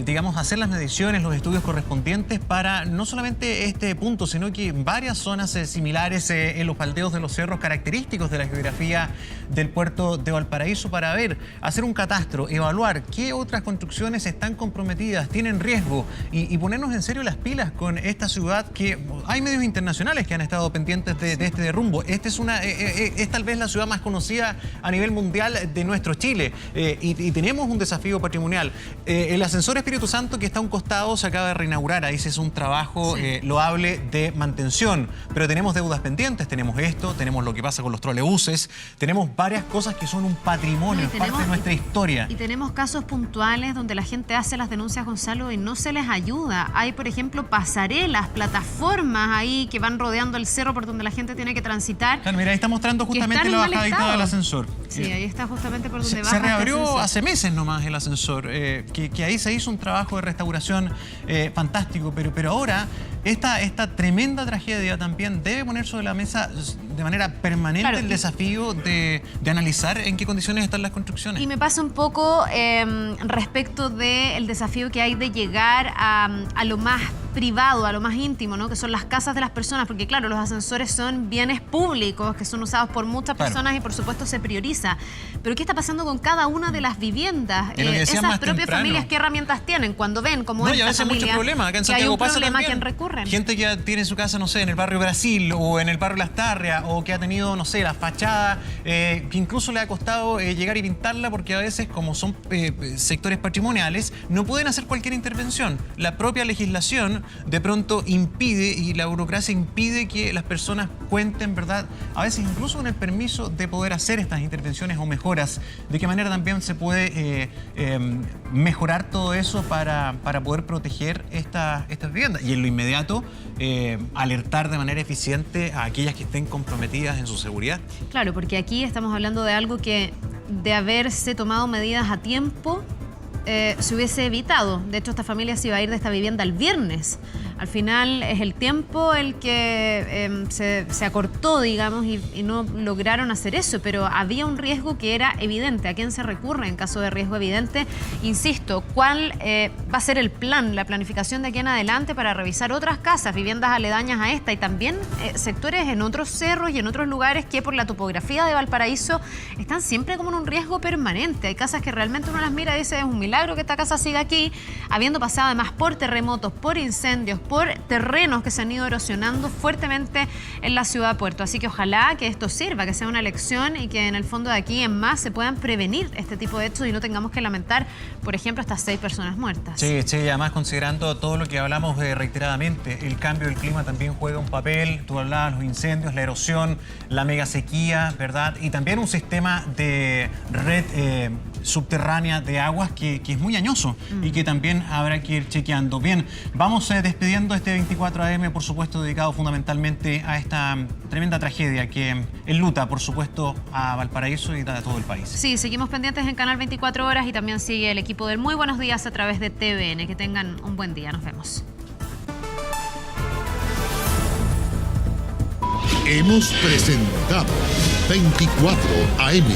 Speaker 2: digamos, hacer las mediciones, los estudios correspondientes para no solamente este punto, sino que varias zonas similares en los faldeos de los cerros característicos de la geografía del puerto de Valparaíso, para ver, hacer un catastro, evaluar qué otras construcciones están comprometidas, tienen riesgo y ponernos en serio las pilas con esta ciudad, que hay medios internacionales que han estado pendientes de este derrumbo. Esta es tal vez la ciudad más conocida a nivel mundial de nuestro Chile, y tenemos un desafío patrimonial. El ascensor Espíritu Santo que está a un costado se acaba de reinaugurar, ahí se hace un trabajo loable de mantención, pero tenemos deudas pendientes, tenemos esto, tenemos lo que pasa con los trolebuses, tenemos varias cosas que son un patrimonio, es parte de nuestra historia.
Speaker 3: Y tenemos casos puntuales donde la gente hace las denuncias, Gonzalo, y no se les ayuda. Hay, por ejemplo, pasarelas, plataformas ahí que van rodeando el cerro por donde la gente tiene que transitar.
Speaker 2: Claro, mira, ahí está mostrando justamente la bajadita del ascensor.
Speaker 3: Sí, ahí está justamente por donde baja.
Speaker 2: Se reabrió hace meses nomás el ascensor, que ahí se hizo un trabajo de restauración fantástico, pero ahora esta tremenda tragedia también debe poner sobre la mesa de manera permanente el desafío de analizar en qué condiciones están las construcciones.
Speaker 3: Y me pasa un poco respecto del desafío que hay de llegar a lo más privado, a lo más íntimo, ¿no? Que son las casas de las personas, porque claro, los ascensores son bienes públicos que son usados por muchas personas y por supuesto se prioriza. Pero ¿qué está pasando con cada una de las viviendas? Esas propias familias, ¿qué herramientas tienen cuando ven como
Speaker 2: esta familia? Muchos problemas. Acá en Santiago pasa también.
Speaker 3: ¿A quién recurren?
Speaker 2: Gente que tiene su casa, no sé, en el barrio Brasil o en el barrio Las Tarrias, o que ha tenido, no sé, la fachada, que incluso le ha costado llegar y pintarla, porque a veces, como son sectores patrimoniales, no pueden hacer cualquier intervención. La propia legislación de pronto impide, y la burocracia impide, que las personas cuenten, ¿verdad? A veces incluso con el permiso de poder hacer estas intervenciones o mejoras. ¿De qué manera también se puede mejorar todo eso para poder proteger estas viviendas? Y en lo inmediato, alertar de manera eficiente a aquellas que estén comprometidas en su seguridad.
Speaker 3: Claro, porque aquí estamos hablando de algo que, de haberse tomado medidas a tiempo, se hubiese evitado. De hecho, esta familia se iba a ir de esta vivienda el viernes Al final es el tiempo el que se acortó, digamos, y no lograron hacer eso, pero había un riesgo que era evidente. ¿A quién se recurre en caso de riesgo evidente? Insisto, ¿cuál va a ser el plan, la planificación de aquí en adelante para revisar otras casas, viviendas aledañas a esta y también sectores en otros cerros y en otros lugares que por la topografía de Valparaíso están siempre como en un riesgo permanente? Hay casas que realmente uno las mira y dice, es un milagro que esta casa siga aquí, habiendo pasado además por terremotos, por incendios, por terrenos que se han ido erosionando fuertemente en la ciudad de Puerto. Así que ojalá que esto sirva, que sea una lección y que en el fondo de aquí en más se puedan prevenir este tipo de hechos y no tengamos que lamentar, por ejemplo, estas 6 personas muertas.
Speaker 2: Sí, y además considerando todo lo que hablamos reiteradamente, el cambio del clima también juega un papel. Tú hablabas los incendios, la erosión, la mega sequía, ¿verdad? Y también un sistema de red subterránea de aguas que es muy añoso y que también habrá que ir chequeando. Bien, vamos despidiendo este 24 AM, por supuesto, dedicado fundamentalmente a esta tremenda tragedia que enluta, por supuesto, a Valparaíso y a todo el país.
Speaker 3: Sí, seguimos pendientes en Canal 24 Horas y también sigue el equipo del Muy Buenos Días a través de TVN. Que tengan un buen día. Nos vemos.
Speaker 1: Hemos presentado 24 AM.